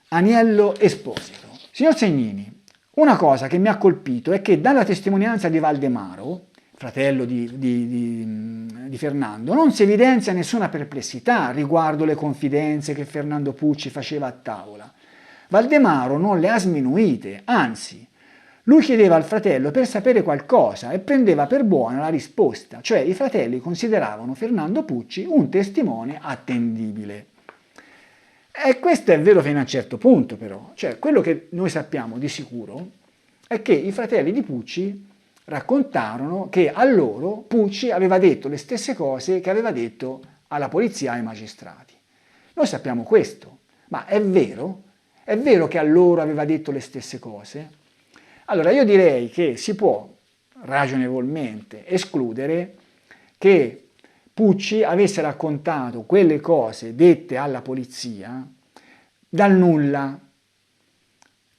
Aniello Esposito. Signor Segnini, una cosa che mi ha colpito è che dalla testimonianza di Valdemaro, fratello di Fernando, non si evidenzia nessuna perplessità riguardo le confidenze che Fernando Pucci faceva a tavola. Valdemaro non le ha sminuite, anzi, lui chiedeva al fratello per sapere qualcosa e prendeva per buona la risposta, cioè i fratelli consideravano Fernando Pucci un testimone attendibile. E questo è vero fino a un certo punto però, cioè quello che noi sappiamo di sicuro è che i fratelli di Pucci raccontarono che a loro Pucci aveva detto le stesse cose che aveva detto alla polizia e ai magistrati. Noi sappiamo questo, ma è vero? È vero che a loro aveva detto le stesse cose? Allora io direi che si può ragionevolmente escludere che Pucci avesse raccontato quelle cose dette alla polizia dal nulla.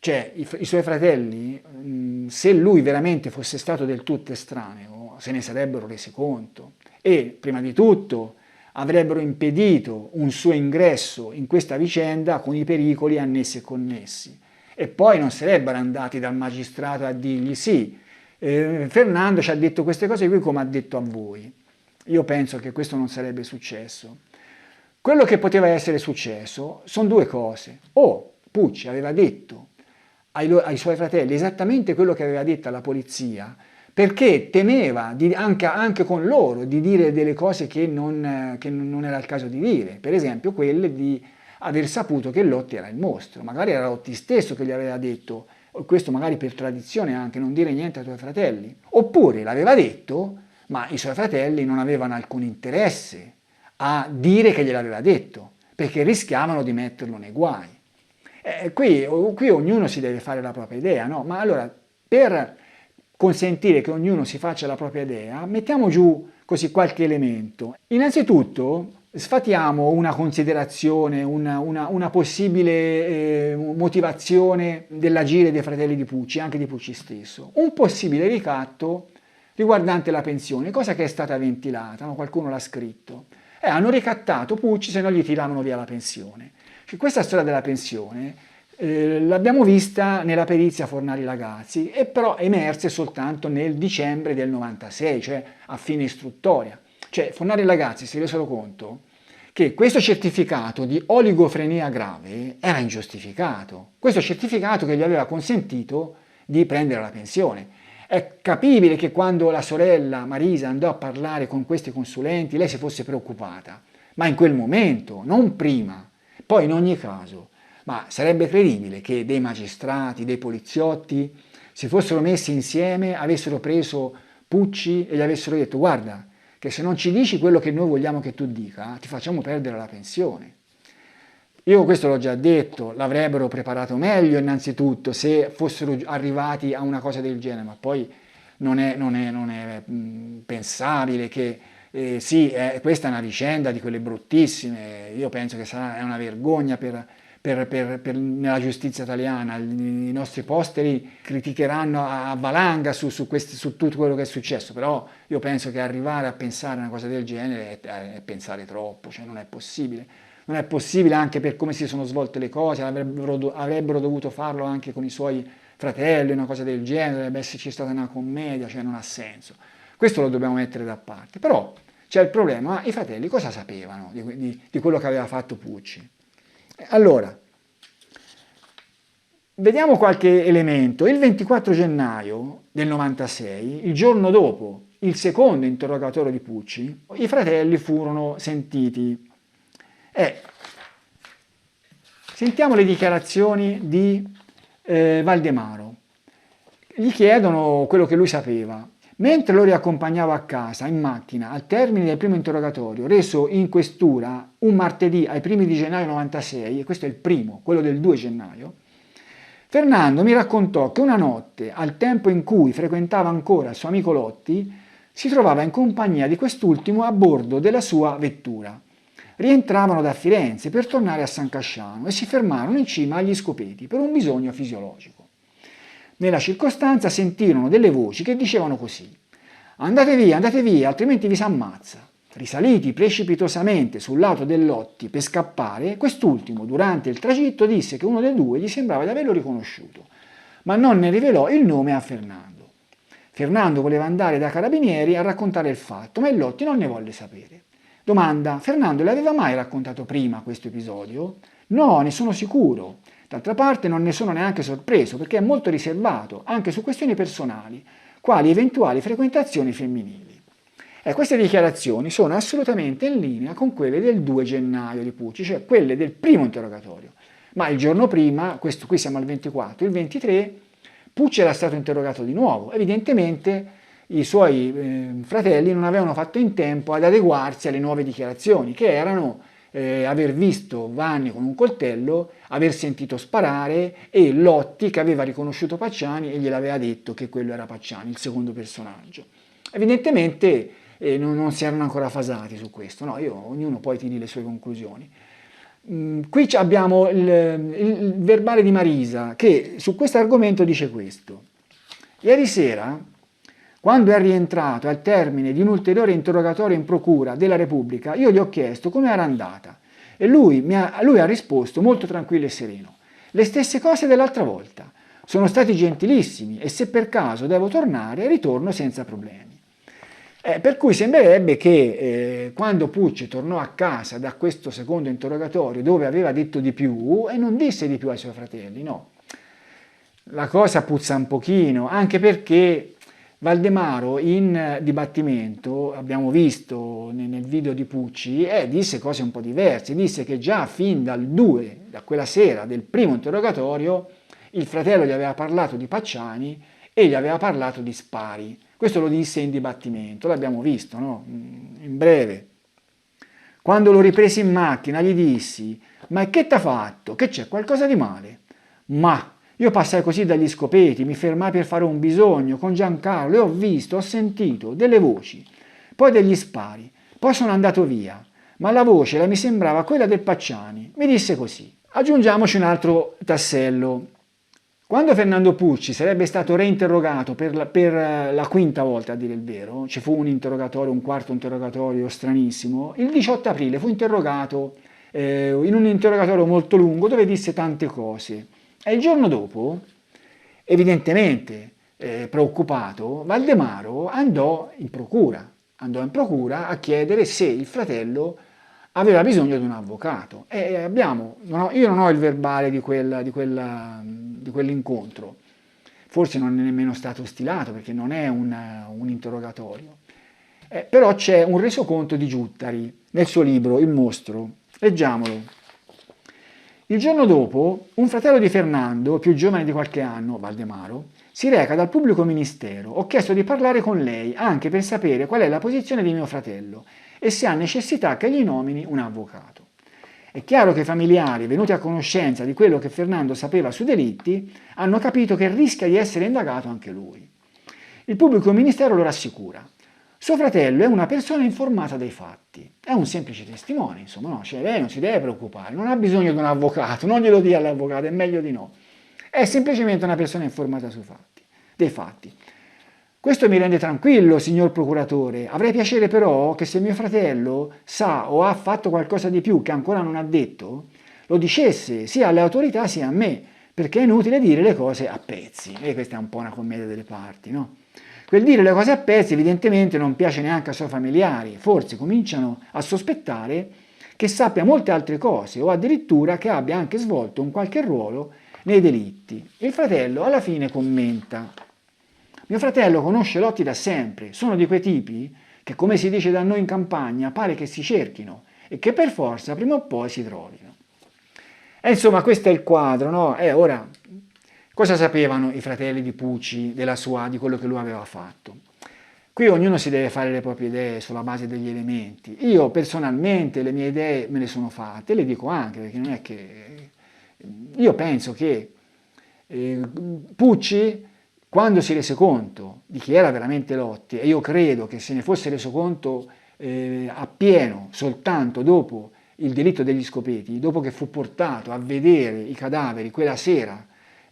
Cioè i suoi fratelli, se lui veramente fosse stato del tutto estraneo, se ne sarebbero resi conto e, prima di tutto, avrebbero impedito un suo ingresso in questa vicenda con i pericoli annessi e connessi. E poi non sarebbero andati dal magistrato a dirgli sì, Fernando ci ha detto queste cose qui come ha detto a voi. Io penso che questo non sarebbe successo. Quello che poteva essere successo sono due cose. O Pucci aveva detto ai suoi fratelli esattamente quello che aveva detto alla polizia, perché temeva anche con loro di dire delle cose che non era il caso di dire, per esempio quelle di aver saputo che Lotti era il mostro, magari era Lotti stesso che gli aveva detto, questo magari per tradizione anche, non dire niente ai tuoi fratelli, oppure l'aveva detto, ma i suoi fratelli non avevano alcun interesse a dire che gliel'aveva detto, perché rischiavano di metterlo nei guai. Qui ognuno si deve fare la propria idea, no? Ma allora, per consentire che ognuno si faccia la propria idea, mettiamo giù così qualche elemento. Innanzitutto, sfatiamo una considerazione, una possibile motivazione dell'agire dei fratelli di Pucci, anche di Pucci stesso. Un possibile ricatto riguardante la pensione, cosa che è stata ventilata, no? Qualcuno l'ha scritto. Hanno ricattato Pucci se non gli tiravano via la pensione. Questa storia della pensione l'abbiamo vista nella perizia Fornari Lagazzi e però emerse soltanto nel dicembre del 96, cioè a fine istruttoria. Cioè Fornari Lagazzi si resero conto che questo certificato di oligofrenia grave era ingiustificato, questo certificato che gli aveva consentito di prendere la pensione. È capibile che quando la sorella Marisa andò a parlare con questi consulenti lei si fosse preoccupata, ma in quel momento, non prima. Poi in ogni caso, ma sarebbe credibile che dei magistrati, dei poliziotti si fossero messi insieme, avessero preso Pucci e gli avessero detto guarda che se non ci dici quello che noi vogliamo che tu dica, ti facciamo perdere la pensione. Io questo l'ho già detto, l'avrebbero preparato meglio innanzitutto se fossero arrivati a una cosa del genere, ma poi non è pensabile che sì, questa è una vicenda di quelle bruttissime, io penso che è una vergogna nella giustizia italiana, i nostri posteri criticheranno a valanga su tutto quello che è successo, però io penso che arrivare a pensare a una cosa del genere è pensare troppo, cioè non è possibile. Non è possibile anche per come si sono svolte le cose, avrebbero dovuto farlo anche con i suoi fratelli, una cosa del genere, dovrebbe esserci stata una commedia, cioè non ha senso. Questo lo dobbiamo mettere da parte. Però c'è il problema, i fratelli cosa sapevano di quello che aveva fatto Pucci? Allora, vediamo qualche elemento. Il 24 gennaio del 96, il giorno dopo il secondo interrogatorio di Pucci, i fratelli furono sentiti. Sentiamo le dichiarazioni di Valdemaro. Gli chiedono quello che lui sapeva. Mentre lo riaccompagnavo a casa, in macchina, al termine del primo interrogatorio, reso in questura un martedì ai primi di gennaio 96, e questo è il primo, quello del 2 gennaio, Fernando mi raccontò che una notte, al tempo in cui frequentava ancora il suo amico Lotti, si trovava in compagnia di quest'ultimo a bordo della sua vettura. Rientravano da Firenze per tornare a San Casciano e si fermarono in cima agli Scopeti per un bisogno fisiologico. Nella circostanza sentirono delle voci che dicevano così: andate via, altrimenti vi s'ammazza. Risaliti precipitosamente sul lato del Lotti per scappare, quest'ultimo, durante il tragitto, disse che uno dei due gli sembrava di averlo riconosciuto, ma non ne rivelò il nome a Fernando. Fernando voleva andare da carabinieri a raccontare il fatto, ma il Lotti non ne volle sapere. Domanda: Fernando le aveva mai raccontato prima questo episodio? No, ne sono sicuro. D'altra parte non ne sono neanche sorpreso, perché è molto riservato, anche su questioni personali, quali eventuali frequentazioni femminili. E queste dichiarazioni sono assolutamente in linea con quelle del 2 gennaio di Pucci, cioè quelle del primo interrogatorio. Ma il giorno prima, questo qui siamo al 24, il 23, Pucci era stato interrogato di nuovo. Evidentemente i suoi fratelli non avevano fatto in tempo ad adeguarsi alle nuove dichiarazioni, che erano aver visto Vanni con un coltello, aver sentito sparare, e Lotti che aveva riconosciuto Pacciani e gliel'aveva detto che quello era Pacciani, il secondo personaggio. Evidentemente non si erano ancora fasati su questo, no? Ognuno poi tiri le sue conclusioni. Qui abbiamo il verbale di Marisa che su questo argomento dice questo: ieri sera, quando è rientrato al termine di un ulteriore interrogatorio in procura della Repubblica, io gli ho chiesto come era andata e lui ha risposto molto tranquillo e sereno: le stesse cose dell'altra volta, sono stati gentilissimi e se per caso devo tornare ritorno senza problemi. Per cui sembrerebbe che quando Pucci tornò a casa da questo secondo interrogatorio, dove aveva detto di più e non disse di più ai suoi fratelli, no, la cosa puzza un pochino, anche perché Valdemaro in dibattimento, abbiamo visto nel video di Pucci, disse cose un po' diverse, disse che già fin dal 2, da quella sera del primo interrogatorio, il fratello gli aveva parlato di Pacciani e gli aveva parlato di spari. Questo lo disse in dibattimento, l'abbiamo visto, no? In breve. Quando lo ripresi in macchina gli dissi: ma che t'ha fatto? Che c'è qualcosa di male? Ma io passai così dagli Scopeti, mi fermai per fare un bisogno con Giancarlo e ho sentito delle voci, poi degli spari, poi sono andato via, ma la voce mi sembrava quella del Pacciani. Mi disse così. Aggiungiamoci un altro tassello. Quando Fernando Pucci sarebbe stato reinterrogato per la quinta volta, a dire il vero, ci fu un interrogatorio, un quarto interrogatorio stranissimo, il 18 aprile fu interrogato in un interrogatorio molto lungo dove disse tante cose. E il giorno dopo, evidentemente preoccupato, Valdemaro andò in procura a chiedere se il fratello aveva bisogno di un avvocato. Io non ho il verbale di quell'incontro, forse non è nemmeno stato stilato perché non è un interrogatorio, però c'è un resoconto di Giuttari nel suo libro Il mostro, leggiamolo. Il giorno dopo, un fratello di Fernando, più giovane di qualche anno, Valdemaro, si reca dal pubblico ministero. Ho chiesto di parlare con lei anche per sapere qual è la posizione di mio fratello e se ha necessità che gli nomini un avvocato. È chiaro che i familiari, venuti a conoscenza di quello che Fernando sapeva sui delitti, hanno capito che rischia di essere indagato anche lui. Il pubblico ministero lo rassicura. Suo fratello è una persona informata dei fatti, è un semplice testimone, insomma, no, cioè lei non si deve preoccupare, non ha bisogno di un avvocato, non glielo dia all'avvocato, è meglio di no. È semplicemente una persona informata dei fatti. Questo mi rende tranquillo, signor procuratore. Avrei piacere però che se mio fratello sa o ha fatto qualcosa di più che ancora non ha detto, lo dicesse sia alle autorità sia a me, perché è inutile dire le cose a pezzi. E questa è un po' una commedia delle parti, no? Quel dire le cose a pezzi evidentemente non piace neanche ai suoi familiari, forse cominciano a sospettare che sappia molte altre cose o addirittura che abbia anche svolto un qualche ruolo nei delitti. Il fratello alla fine commenta: mio fratello conosce Lotti da sempre, sono di quei tipi che, come si dice da noi in campagna, pare che si cerchino e che per forza prima o poi si trovino. E insomma questo è il quadro, no? Ora, cosa sapevano i fratelli di Pucci di quello che lui aveva fatto? Qui ognuno si deve fare le proprie idee sulla base degli elementi. Io personalmente le mie idee me le sono fatte, le dico anche, perché non è che... Io penso che Pucci, quando si rese conto di chi era veramente Lotti, e io credo che se ne fosse reso conto appieno soltanto dopo il delitto degli Scopeti, dopo che fu portato a vedere i cadaveri quella sera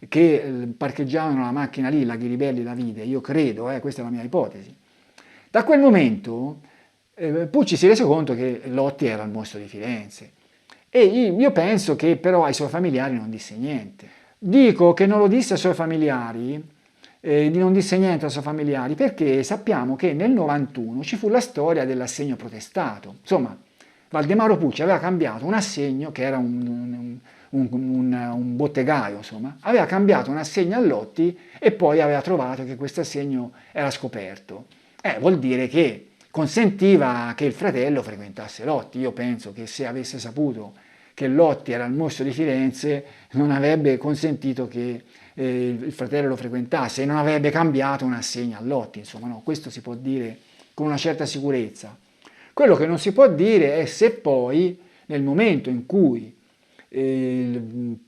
che parcheggiavano la macchina lì, la Ghiribelli la vide, io credo, questa è la mia ipotesi. Da quel momento Pucci si rese conto che Lotti era il mostro di Firenze e io penso che però ai suoi familiari non disse niente. Dico che non lo disse ai suoi familiari, non disse niente ai suoi familiari perché sappiamo che nel 91 ci fu la storia dell'assegno protestato. Insomma, Valdemaro Pucci aveva cambiato un assegno che era un bottegaio, insomma, aveva cambiato un assegno a Lotti e poi aveva trovato che questo assegno era scoperto. Vuol dire che consentiva che il fratello frequentasse Lotti. Io penso che se avesse saputo che Lotti era il mostro di Firenze non avrebbe consentito che il fratello lo frequentasse e non avrebbe cambiato un assegno a Lotti, insomma, no, questo si può dire con una certa sicurezza. Quello che non si può dire è se poi nel momento in cui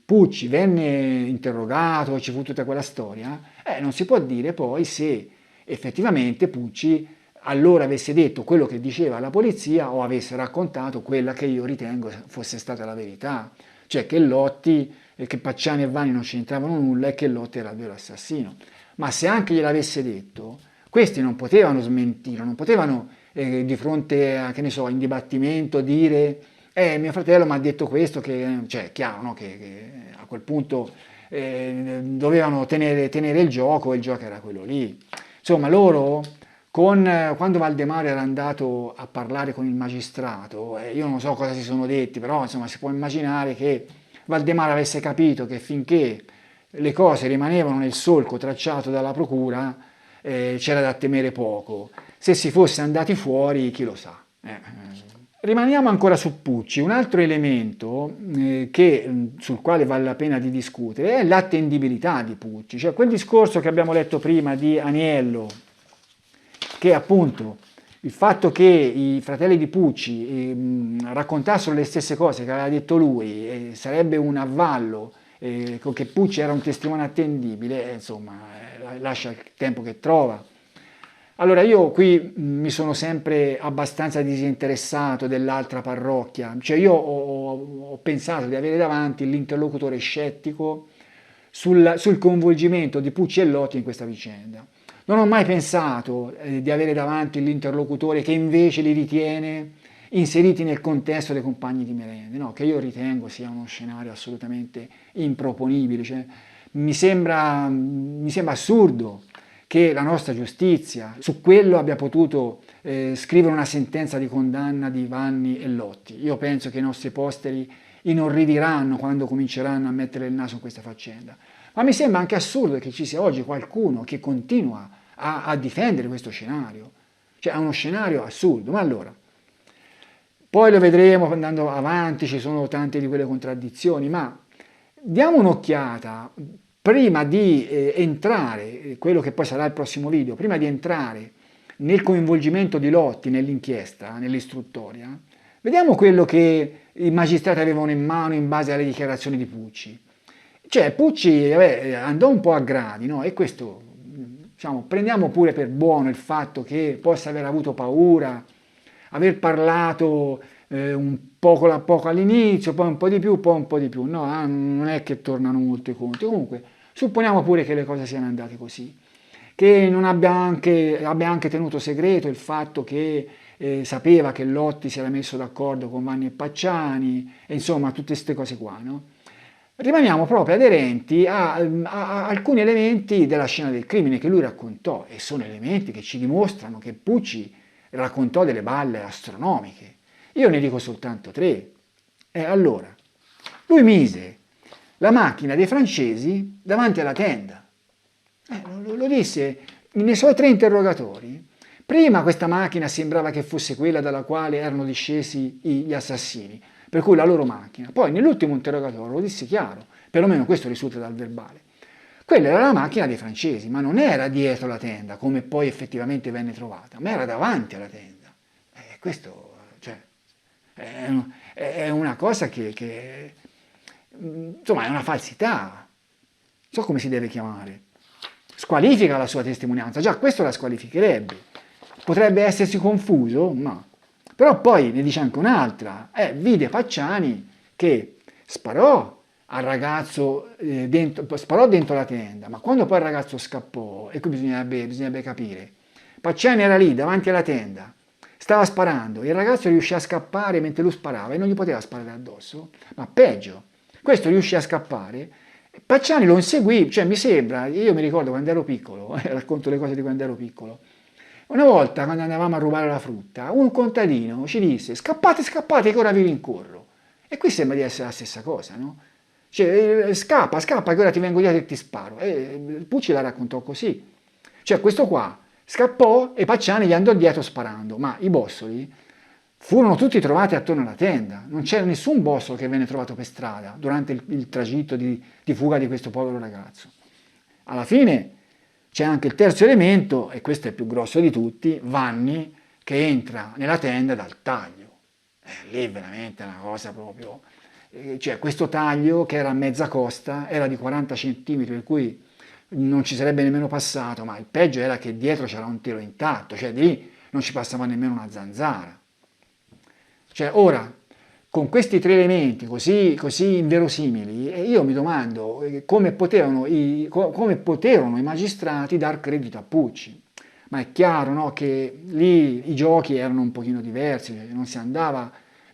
Pucci venne interrogato, ci fu tutta quella storia, non si può dire poi se effettivamente Pucci allora avesse detto quello che diceva la polizia o avesse raccontato quella che io ritengo fosse stata la verità, cioè che Lotti, che Pacciani e Vanni non c'entravano nulla e che Lotti era il vero assassino. Ma se anche gliel'avesse detto, questi non potevano smentire, non potevano di fronte a, che ne so, in dibattimento dire mio fratello mi ha detto questo, cioè è chiaro, no? Che a quel punto dovevano tenere il gioco e il gioco era quello lì. Insomma, loro, quando Valdemaro era andato a parlare con il magistrato, io non so cosa si sono detti, però insomma si può immaginare che Valdemaro avesse capito che finché le cose rimanevano nel solco tracciato dalla procura, c'era da temere poco. Se si fosse andati fuori, chi lo sa. Rimaniamo ancora su Pucci. Un altro elemento sul quale vale la pena di discutere è l'attendibilità di Pucci, cioè quel discorso che abbiamo letto prima di Aniello, che appunto il fatto che i fratelli di Pucci raccontassero le stesse cose che aveva detto lui sarebbe un avvallo, che Pucci era un testimone attendibile, insomma, lascia il tempo che trova. Allora io qui mi sono sempre abbastanza disinteressato dell'altra parrocchia, cioè io ho pensato di avere davanti l'interlocutore scettico sul coinvolgimento di Pucci e Lotti in questa vicenda. Non ho mai pensato di avere davanti l'interlocutore che invece li ritiene inseriti nel contesto dei compagni di merende, no? Che io ritengo sia uno scenario assolutamente improponibile. Cioè, mi sembra assurdo che la nostra giustizia su quello abbia potuto scrivere una sentenza di condanna di Vanni e Lotti. Io penso che i nostri posteri inorridiranno quando cominceranno a mettere il naso in questa faccenda. Ma mi sembra anche assurdo che ci sia oggi qualcuno che continua a difendere questo scenario. Cioè è uno scenario assurdo. Ma allora, poi lo vedremo andando avanti, ci sono tante di quelle contraddizioni, ma diamo un'occhiata prima di entrare, quello che poi sarà il prossimo video, prima di entrare nel coinvolgimento di Lotti nell'inchiesta, nell'istruttoria, vediamo quello che i magistrati avevano in mano in base alle dichiarazioni di Pucci. Cioè Pucci andò un po' a gradi, no? E questo, diciamo, prendiamo pure per buono il fatto che possa aver avuto paura, aver parlato un poco all'inizio, poi un po' di più, poi un po' di più. No, non è che tornano molto i conti. Comunque, supponiamo pure che le cose siano andate così, che non abbia anche tenuto segreto il fatto che sapeva che Lotti si era messo d'accordo con Vanni e Pacciani, e insomma tutte queste cose qua, no? Rimaniamo proprio aderenti a alcuni elementi della scena del crimine che lui raccontò, e sono elementi che ci dimostrano che Pucci raccontò delle balle astronomiche. Io ne dico soltanto 3. Allora, lui mise la macchina dei francesi davanti alla tenda. Lo disse nei suoi 3 interrogatori. Prima questa macchina sembrava che fosse quella dalla quale erano discesi gli assassini, per cui la loro macchina. Poi nell'ultimo interrogatorio lo disse chiaro, perlomeno questo risulta dal verbale. Quella era la macchina dei francesi, ma non era dietro la tenda, come poi effettivamente venne trovata, ma era davanti alla tenda. Questo, cioè, è una cosa insomma, è una falsità, non so come si deve chiamare, squalifica la sua testimonianza, già questo la squalificherebbe, potrebbe essersi confuso, ma... Però poi ne dice anche un'altra, vide Pacciani che sparò al ragazzo, sparò dentro la tenda, ma quando poi il ragazzo scappò, e qui bisognerebbe capire, Pacciani era lì davanti alla tenda, stava sparando, il ragazzo riuscì a scappare mentre lui sparava e non gli poteva sparare addosso, ma peggio, questo riuscì a scappare, Pacciani lo inseguì, cioè mi sembra, io mi ricordo quando ero piccolo, racconto le cose di quando ero piccolo, una volta quando andavamo a rubare la frutta, un contadino ci disse scappate, scappate che ora vi rincorro. E qui sembra di essere la stessa cosa, no? Cioè, scappa, scappa che ora ti vengo dietro e ti sparo. E Pucci la raccontò così. Cioè questo qua scappò e Pacciani gli andò dietro sparando, ma i bossoli furono tutti trovati attorno alla tenda. Non c'era nessun bossolo che venne trovato per strada durante il tragitto di fuga di questo povero ragazzo. Alla fine c'è anche il terzo elemento, e questo è il più grosso di tutti, Vanni che entra nella tenda dal taglio. Lì veramente è una cosa proprio... Cioè questo taglio che era a mezza costa era di 40 cm, per cui non ci sarebbe nemmeno passato, ma il peggio era che dietro c'era un telo intatto, cioè di lì non ci passava nemmeno una zanzara. Cioè ora, con questi tre elementi così inverosimili, io mi domando come poterono i magistrati dar credito a Pucci. Ma è chiaro, no, che lì i giochi erano un pochino diversi,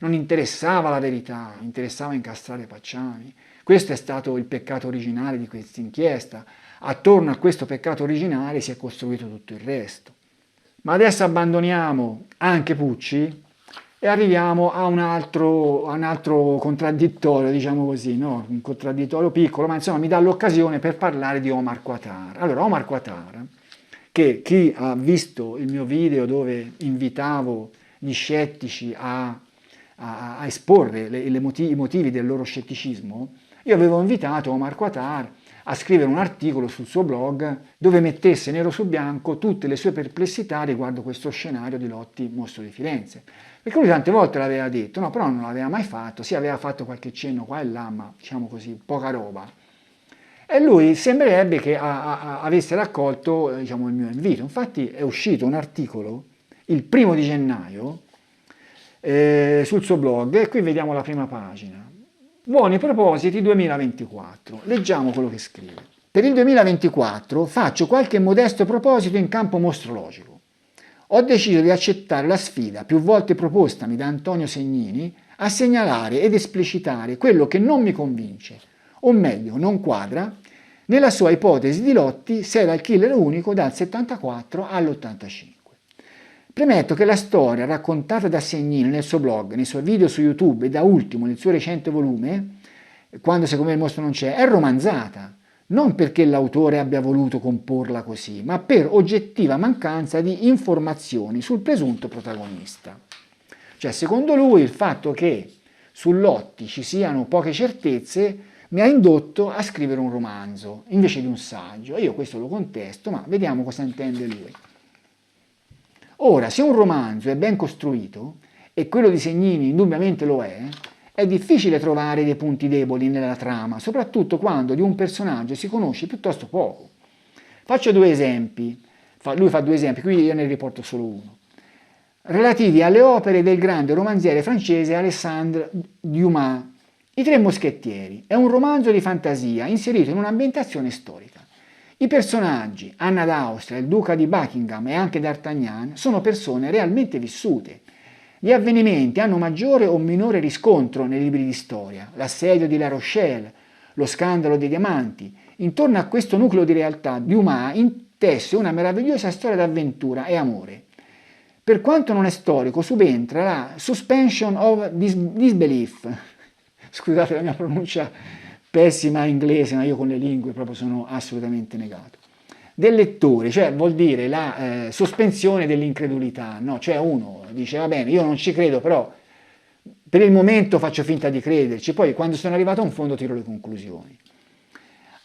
non interessava la verità, interessava incastrare Pacciani. Questo è stato il peccato originale di questa inchiesta. Attorno a questo peccato originale si è costruito tutto il resto. Ma adesso abbandoniamo anche Pucci e arriviamo a un altro contraddittorio, diciamo così, no? Un contraddittorio piccolo, ma insomma mi dà l'occasione per parlare di Omar Qatar. Allora, Omar Qatar, che chi ha visto il mio video dove invitavo gli scettici a esporre i motivi del loro scetticismo, io avevo invitato Omar Qatar a scrivere un articolo sul suo blog dove mettesse nero su bianco tutte le sue perplessità riguardo questo scenario di Lotti Mostro di Firenze. Perché lui tante volte l'aveva detto, no, però non l'aveva mai fatto, sì aveva fatto qualche cenno qua e là, ma diciamo così, poca roba. E lui sembrerebbe che avesse raccolto diciamo, il mio invito. Infatti è uscito un articolo il 1° gennaio sul suo blog, e qui vediamo la prima pagina. Buoni propositi 2024. Leggiamo quello che scrive. Per il 2024 faccio qualche modesto proposito in campo mostrologico. Ho deciso di accettare la sfida più volte propostami da Antonio Segnini a segnalare ed esplicitare quello che non mi convince, o meglio non quadra, nella sua ipotesi di Lotti serial killer unico dal 74 all'85. Premetto che la storia raccontata da Segnini nel suo blog, nei suoi video su YouTube e da ultimo nel suo recente volume, Quando secondo me il mostro non c'è, è romanzata, non perché l'autore abbia voluto comporla così, ma per oggettiva mancanza di informazioni sul presunto protagonista. Cioè, secondo lui, il fatto che su Lotti ci siano poche certezze mi ha indotto a scrivere un romanzo invece di un saggio. Io questo lo contesto, ma vediamo cosa intende lui. Ora, se un romanzo è ben costruito, e quello di Segnini indubbiamente lo è difficile trovare dei punti deboli nella trama, soprattutto quando di un personaggio si conosce piuttosto poco. Faccio due esempi, lui fa due esempi, qui io ne riporto solo uno, relativi alle opere del grande romanziere francese Alexandre Dumas. I Tre Moschettieri è un romanzo di fantasia inserito in un'ambientazione storica. I personaggi, Anna d'Austria, il duca di Buckingham e anche D'Artagnan, sono persone realmente vissute. Gli avvenimenti hanno maggiore o minore riscontro nei libri di storia, l'assedio di La Rochelle, lo scandalo dei diamanti. Intorno a questo nucleo di realtà Dumas intesse una meravigliosa storia d'avventura e amore. Per quanto non è storico, subentra la suspension of disbelief. Scusate la mia pronuncia pessima inglese, ma io con le lingue proprio sono assolutamente negato. Del lettore, cioè vuol dire la sospensione dell'incredulità, no? Cioè uno dice va bene, io non ci credo, però per il momento faccio finta di crederci, poi quando sono arrivato a un fondo tiro le conclusioni.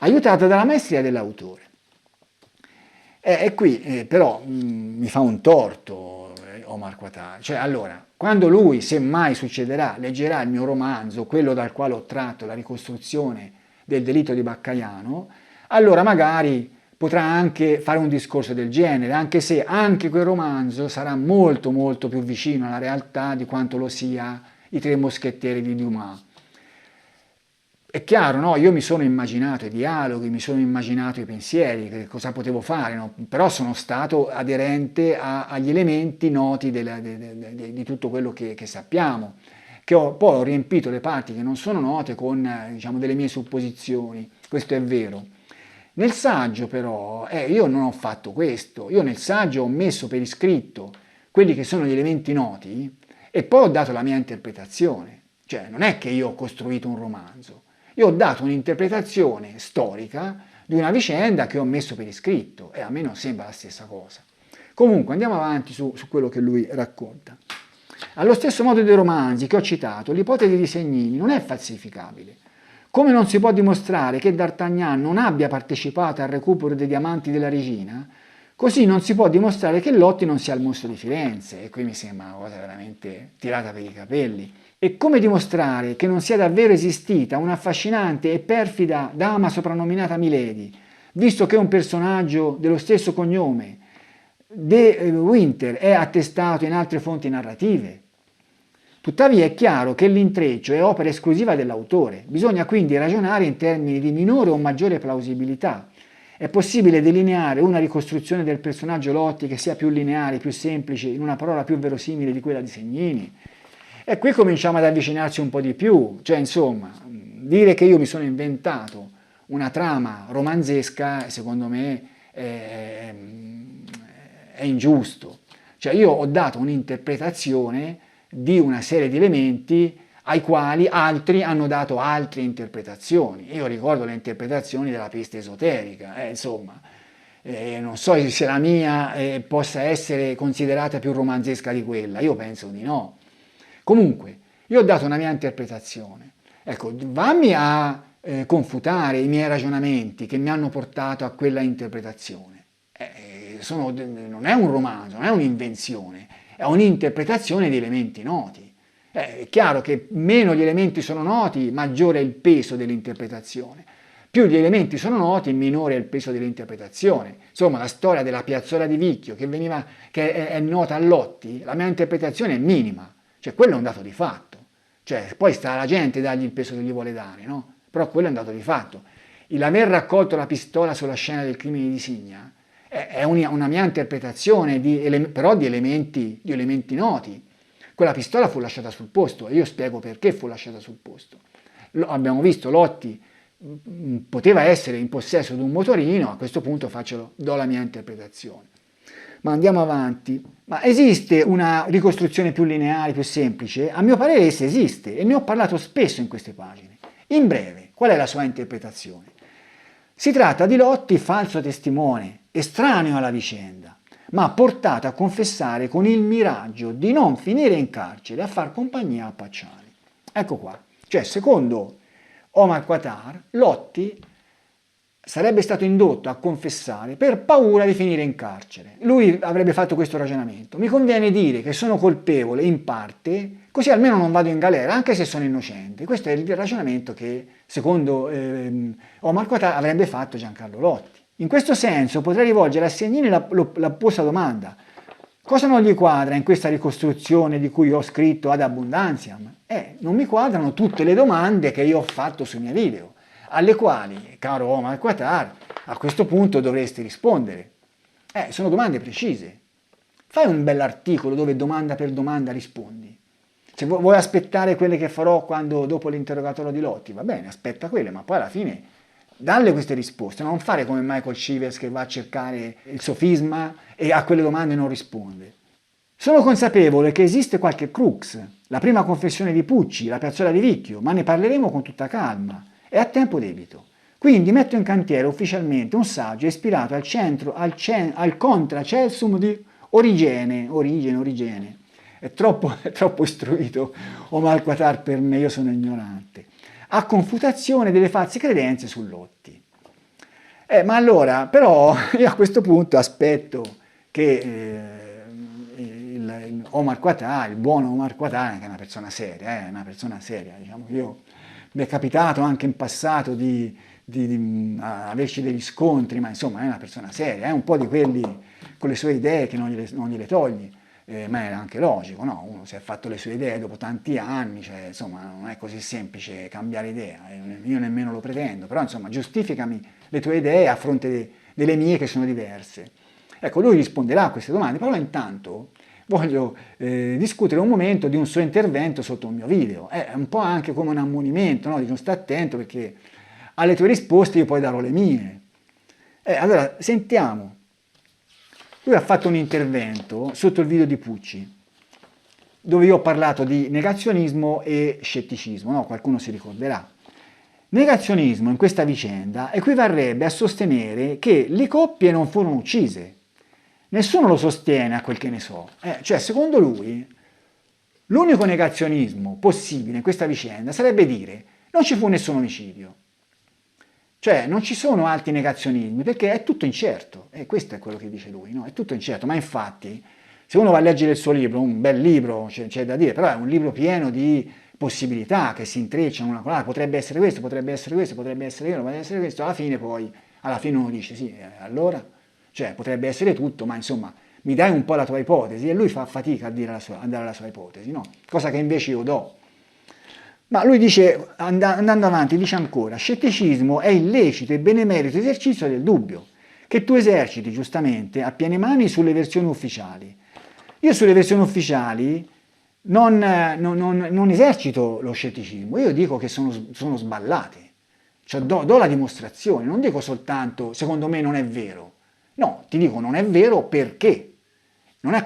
aiutata dalla maestria dell'autore. E qui però mi fa un torto Omar Quatar, cioè allora, quando lui, se mai succederà, leggerà il mio romanzo, quello dal quale ho tratto la ricostruzione del delitto di Baccaiano, allora magari potrà anche fare un discorso del genere, anche se anche quel romanzo sarà molto molto più vicino alla realtà di quanto lo sia I Tre Moschettieri di Dumas. È chiaro, no? Io mi sono immaginato i dialoghi, mi sono immaginato i pensieri, che cosa potevo fare, no? Però sono stato aderente agli elementi noti di tutto quello che sappiamo, poi ho riempito le parti che non sono note con diciamo, delle mie supposizioni, questo è vero. Nel saggio però io non ho fatto questo, io nel saggio ho messo per iscritto quelli che sono gli elementi noti e poi ho dato la mia interpretazione, cioè non è che io ho costruito un romanzo. Io ho dato un'interpretazione storica di una vicenda che ho messo per iscritto e a me non sembra la stessa cosa. Comunque andiamo avanti su quello che lui racconta. Allo stesso modo dei romanzi che ho citato, l'ipotesi di Segnini non è falsificabile. Come non si può dimostrare che D'Artagnan non abbia partecipato al recupero dei diamanti della regina, così non si può dimostrare che Lotti non sia il mostro di Firenze, e qui mi sembra una cosa veramente tirata per i capelli. E come dimostrare che non sia davvero esistita una affascinante e perfida dama soprannominata Milady, visto che un personaggio dello stesso cognome, De Winter, è attestato in altre fonti narrative? Tuttavia è chiaro che l'intreccio è opera esclusiva dell'autore, bisogna quindi ragionare in termini di minore o maggiore plausibilità. È possibile delineare una ricostruzione del personaggio Lotti che sia più lineare, più semplice, in una parola più verosimile di quella di Segnini? E qui cominciamo ad avvicinarci un po' di più, cioè insomma, dire che io mi sono inventato una trama romanzesca, secondo me, è ingiusto. Cioè io ho dato un'interpretazione di una serie di elementi ai quali altri hanno dato altre interpretazioni. Io ricordo le interpretazioni della peste esoterica, insomma, non so se la mia possa essere considerata più romanzesca di quella, io penso di no. Comunque, io ho dato una mia interpretazione. Ecco, vammi a confutare i miei ragionamenti che mi hanno portato a quella interpretazione. Non è un romanzo, non è un'invenzione, è un'interpretazione di elementi noti. È chiaro che meno gli elementi sono noti, maggiore è il peso dell'interpretazione. Più gli elementi sono noti, minore è il peso dell'interpretazione. Insomma, la storia della piazzola di Vicchio, che è nota a Lotti, la mia interpretazione è minima. Cioè, quello è un dato di fatto. Cioè, poi sta alla gente dargli il peso che gli vuole dare, no? Però quello è un dato di fatto. L'aver raccolto la pistola sulla scena del crimine di Signa è una mia interpretazione, però di elementi noti. Quella pistola fu lasciata sul posto e io spiego perché fu lasciata sul posto. Abbiamo visto Lotti poteva essere in possesso di un motorino, a questo punto do la mia interpretazione. Ma andiamo avanti. Ma esiste una ricostruzione più lineare, più semplice? A mio parere essa esiste e ne ho parlato spesso in queste pagine. In breve, qual è la sua interpretazione? Si tratta di Lotti falso testimone, estraneo alla vicenda, ma portato a confessare con il miraggio di non finire in carcere a far compagnia a Pacciani. Ecco qua. Cioè, secondo Omar Quatar, Lotti sarebbe stato indotto a confessare per paura di finire in carcere. Lui avrebbe fatto questo ragionamento. Mi conviene dire che sono colpevole in parte, così almeno non vado in galera, anche se sono innocente. Questo è il ragionamento che, secondo Omar Quatar, avrebbe fatto Giancarlo Lotti. In questo senso potrei rivolgere a Segnini l'opposta domanda. Cosa non gli quadra in questa ricostruzione di cui ho scritto ad abbondantiam? Non mi quadrano tutte le domande che io ho fatto sui miei video, alle quali, caro Omar Quatar, a questo punto dovresti rispondere. Sono domande precise. Fai un bell'articolo dove domanda per domanda rispondi. Se vuoi aspettare quelle che farò dopo l'interrogatorio di Lotti, va bene, aspetta quelle, ma poi alla fine dalle queste risposte, non fare come Michael Chivers che va a cercare il sofisma e a quelle domande non risponde. Sono consapevole che esiste qualche crux, la prima confessione di Pucci, la piazzola di Vicchio, ma ne parleremo con tutta calma e a tempo debito. Quindi metto in cantiere ufficialmente un saggio ispirato al contra celsum di Origene. È troppo istruito Omar Quatar per me, io sono ignorante. A confutazione delle false credenze su Lotti. Ma allora, però io a questo punto aspetto che Omar Quatà, il buon Omar Quatà, che è una persona seria, diciamo che mi è capitato anche in passato di averci degli scontri, ma insomma è una persona seria, è un po' di quelli con le sue idee che non gliele togli. Ma è anche logico, no? Uno si è fatto le sue idee dopo tanti anni, cioè, insomma, non è così semplice cambiare idea, io nemmeno lo pretendo, però insomma, giustificami le tue idee a fronte delle mie che sono diverse. Ecco, lui risponderà a queste domande, però intanto voglio discutere un momento di un suo intervento sotto un mio video. È un po' anche come un ammonimento, no? Dico, sta attento perché alle tue risposte io poi darò le mie. Allora, sentiamo. Lui ha fatto un intervento sotto il video di Pucci, dove io ho parlato di negazionismo e scetticismo, no? Qualcuno si ricorderà. Negazionismo in questa vicenda equivarrebbe a sostenere che le coppie non furono uccise. Nessuno lo sostiene, a quel che ne so. Cioè, secondo lui, l'unico negazionismo possibile in questa vicenda sarebbe dire non ci fu nessun omicidio. Cioè, non ci sono altri negazionismi, perché è tutto incerto. E questo è quello che dice lui, no? È tutto incerto. Ma infatti, se uno va a leggere il suo libro, un bel libro, c'è da dire, però è un libro pieno di possibilità che si intrecciano una con l'altra. Potrebbe essere questo, potrebbe essere questo, potrebbe essere quello, potrebbe essere questo. Alla fine uno dice, sì, allora? Cioè, potrebbe essere tutto, ma insomma, mi dai un po' la tua ipotesi. E lui fa fatica a dare la sua ipotesi, no? Cosa che invece io do. Ma lui dice, andando avanti, dice ancora, scetticismo è il lecito e benemerito esercizio del dubbio, che tu eserciti giustamente a piene mani sulle versioni ufficiali. Io sulle versioni ufficiali non esercito lo scetticismo, io dico che sono sballate, cioè do la dimostrazione, non dico soltanto secondo me non è vero, no, ti dico non è vero perché,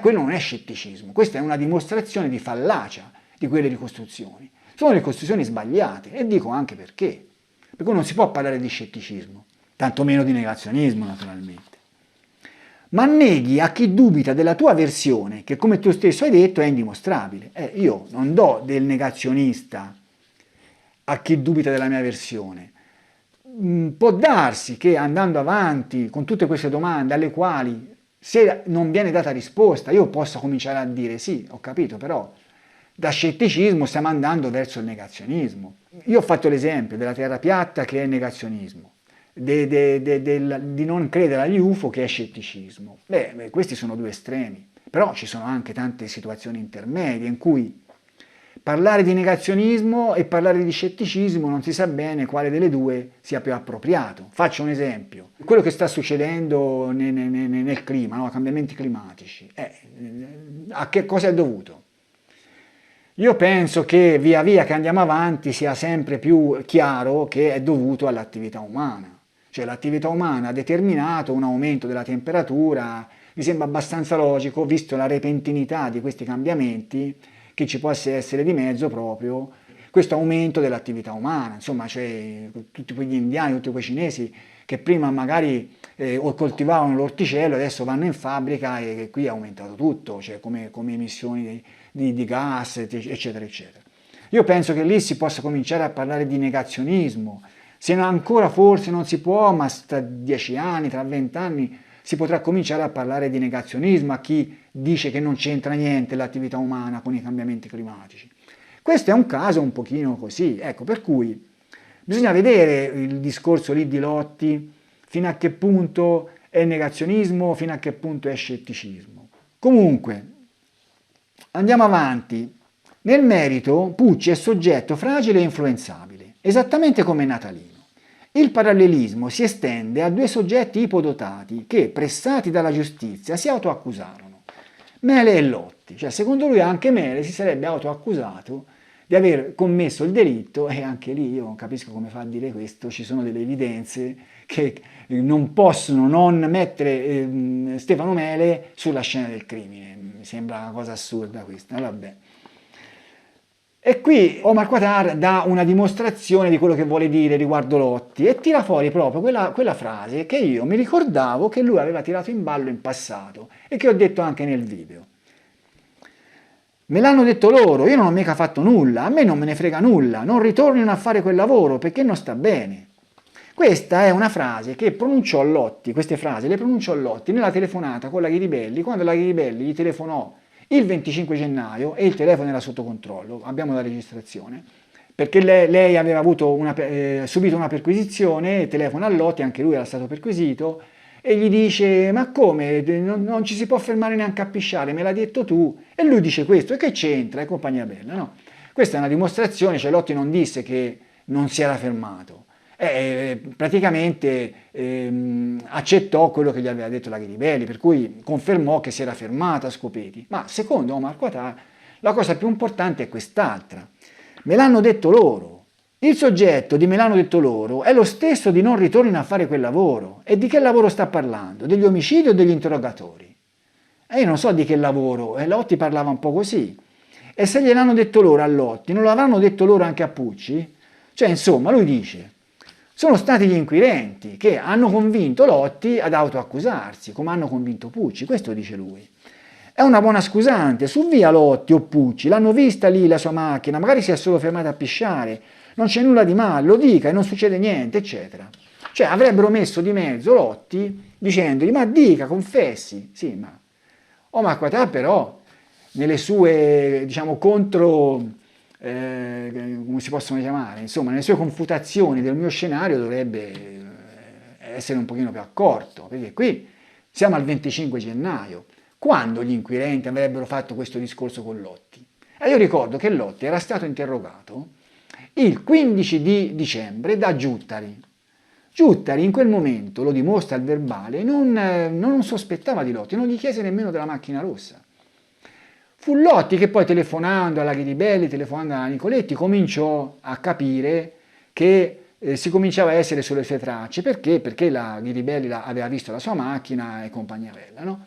quello non è scetticismo, questa è una dimostrazione di fallacia di quelle ricostruzioni. Sono ricostruzioni sbagliate e dico anche perché. Perché non si può parlare di scetticismo, tantomeno di negazionismo naturalmente. Ma neghi a chi dubita della tua versione, che come tu stesso hai detto è indimostrabile. Io non do del negazionista a chi dubita della mia versione. Può darsi che andando avanti con tutte queste domande alle quali se non viene data risposta io possa cominciare a dire sì, ho capito, però da scetticismo stiamo andando verso il negazionismo. Io ho fatto l'esempio della terra piatta che è negazionismo, di non credere agli UFO che è scetticismo. Questi sono due estremi, però ci sono anche tante situazioni intermedie in cui parlare di negazionismo e parlare di scetticismo non si sa bene quale delle due sia più appropriato. Faccio un esempio, quello che sta succedendo nel clima, no? Cambiamenti climatici, a che cosa è dovuto? Io penso che via via che andiamo avanti sia sempre più chiaro che è dovuto all'attività umana. Cioè l'attività umana ha determinato un aumento della temperatura, mi sembra abbastanza logico, visto la repentinità di questi cambiamenti, che ci possa essere di mezzo proprio questo aumento dell'attività umana. Insomma, cioè, tutti quegli indiani, tutti quei cinesi che prima magari coltivavano l'orticello, adesso vanno in fabbrica e qui è aumentato tutto, cioè come emissioni di gas, eccetera, eccetera. Io penso che lì si possa cominciare a parlare di negazionismo, se ancora forse non si può, ma tra 10 anni, tra 20 anni, si potrà cominciare a parlare di negazionismo a chi dice che non c'entra niente l'attività umana con i cambiamenti climatici. Questo è un caso un pochino così, ecco, per cui bisogna vedere il discorso lì di Lotti, fino a che punto è negazionismo, fino a che punto è scetticismo. Comunque, andiamo avanti. Nel merito, Pucci è soggetto fragile e influenzabile, esattamente come Natalino. Il parallelismo si estende a due soggetti ipodotati che, pressati dalla giustizia, si autoaccusarono. Mele e Lotti, cioè secondo lui anche Mele si sarebbe autoaccusato di aver commesso il delitto e anche lì io non capisco come fa a dire questo, ci sono delle evidenze che non possono non mettere Stefano Mele sulla scena del crimine, mi sembra una cosa assurda questa, vabbè. E qui Omar Quatar dà una dimostrazione di quello che vuole dire riguardo Lotti e tira fuori proprio quella frase che io mi ricordavo che lui aveva tirato in ballo in passato e che ho detto anche nel video. Me l'hanno detto loro, io non ho mica fatto nulla, a me non me ne frega nulla, non ritornino a fare quel lavoro perché non sta bene. Questa è una frase che pronunciò Lotti, queste frasi le pronunciò Lotti nella telefonata con la Ghiribelli, quando la Ghiribelli gli telefonò il 25 gennaio e il telefono era sotto controllo, abbiamo la registrazione, perché lei aveva subito una perquisizione, telefona a Lotti, anche lui era stato perquisito, e gli dice: ma come, non ci si può fermare neanche a pisciare, me l'hai detto tu, e lui dice questo, e che c'entra, è compagnia bella, no? Questa è una dimostrazione, cioè Lotti non disse che non si era fermato, praticamente accettò quello che gli aveva detto la Ghiribelli, per cui confermò che si era fermata a Scopeti. Ma secondo Omar Quatà la cosa più importante è quest'altra: me l'hanno detto loro. Il soggetto di me l'hanno detto loro è lo stesso di non ritornino a fare quel lavoro. E di che lavoro sta parlando? Degli omicidi o degli interrogatori? E io non so di che lavoro, e Lotti parlava un po' così. E se gliel'hanno detto loro a Lotti, non l'avranno detto loro anche a Pucci? Cioè, insomma, lui dice: sono stati gli inquirenti che hanno convinto Lotti ad autoaccusarsi, come hanno convinto Pucci, questo dice lui. È una buona scusante, su via Lotti o Pucci, l'hanno vista lì la sua macchina, magari si è solo fermata a pisciare, non c'è nulla di male, lo dica e non succede niente, eccetera. Cioè avrebbero messo di mezzo Lotti dicendogli: ma dica, confessi. Sì, ma Omar Quatà però nelle sue, diciamo, come si possono chiamare, insomma, nelle sue confutazioni del mio scenario dovrebbe essere un pochino più accorto, perché qui siamo al 25 gennaio, quando gli inquirenti avrebbero fatto questo discorso con Lotti. E io ricordo che Lotti era stato interrogato il 15 di dicembre da Giuttari. Giuttari in quel momento, lo dimostra il verbale, non sospettava di Lotti, non gli chiese nemmeno della macchina rossa. Fu Lotti che poi, telefonando alla Ghiribelli, telefonando alla Nicoletti, cominciò a capire che si cominciava a essere sulle sue tracce. Perché? Perché la Ghiribelli aveva visto la sua macchina e compagnia bella, no?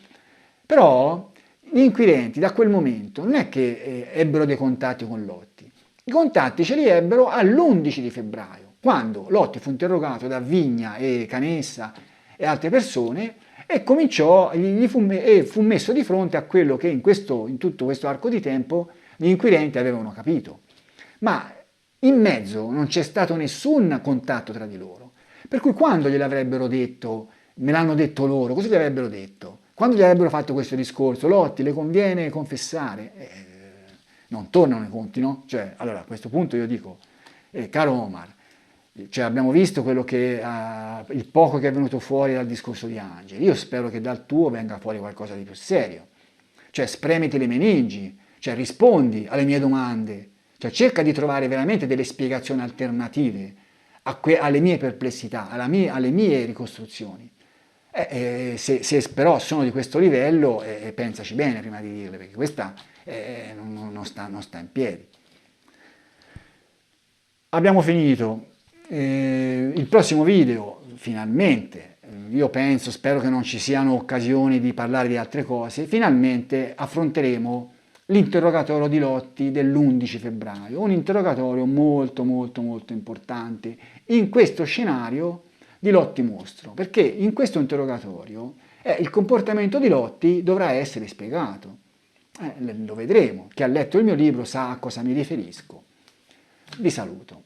Però gli inquirenti da quel momento non è che ebbero dei contatti con Lotti. I contatti ce li ebbero all'11 di febbraio, quando Lotti fu interrogato da Vigna e Canessa e altre persone e fu messo di fronte a quello che in tutto questo arco di tempo gli inquirenti avevano capito. Ma in mezzo non c'è stato nessun contatto tra di loro. Per cui quando gliel'avrebbero detto, me l'hanno detto loro, cosa gli avrebbero detto? Quando gli avrebbero fatto questo discorso: Lotti, le conviene confessare? Non tornano i conti, no? Cioè, allora a questo punto io dico, caro Omar, cioè abbiamo visto il poco che è venuto fuori dal discorso di Angeli, io spero che dal tuo venga fuori qualcosa di più serio, cioè spremiti le meningi, cioè rispondi alle mie domande, cioè cerca di trovare veramente delle spiegazioni alternative alle mie perplessità, alle mie ricostruzioni. Se però sono di questo livello, pensaci bene prima di dirle, perché questa non sta in piedi. Abbiamo finito. Il prossimo video, finalmente, io spero che non ci siano occasioni di parlare di altre cose, finalmente affronteremo l'interrogatorio di Lotti dell'11 febbraio, un interrogatorio molto molto molto importante in questo scenario di Lotti mostro, perché in questo interrogatorio il comportamento di Lotti dovrà essere spiegato. Lo vedremo. Chi ha letto il mio libro sa a cosa mi riferisco. Vi saluto.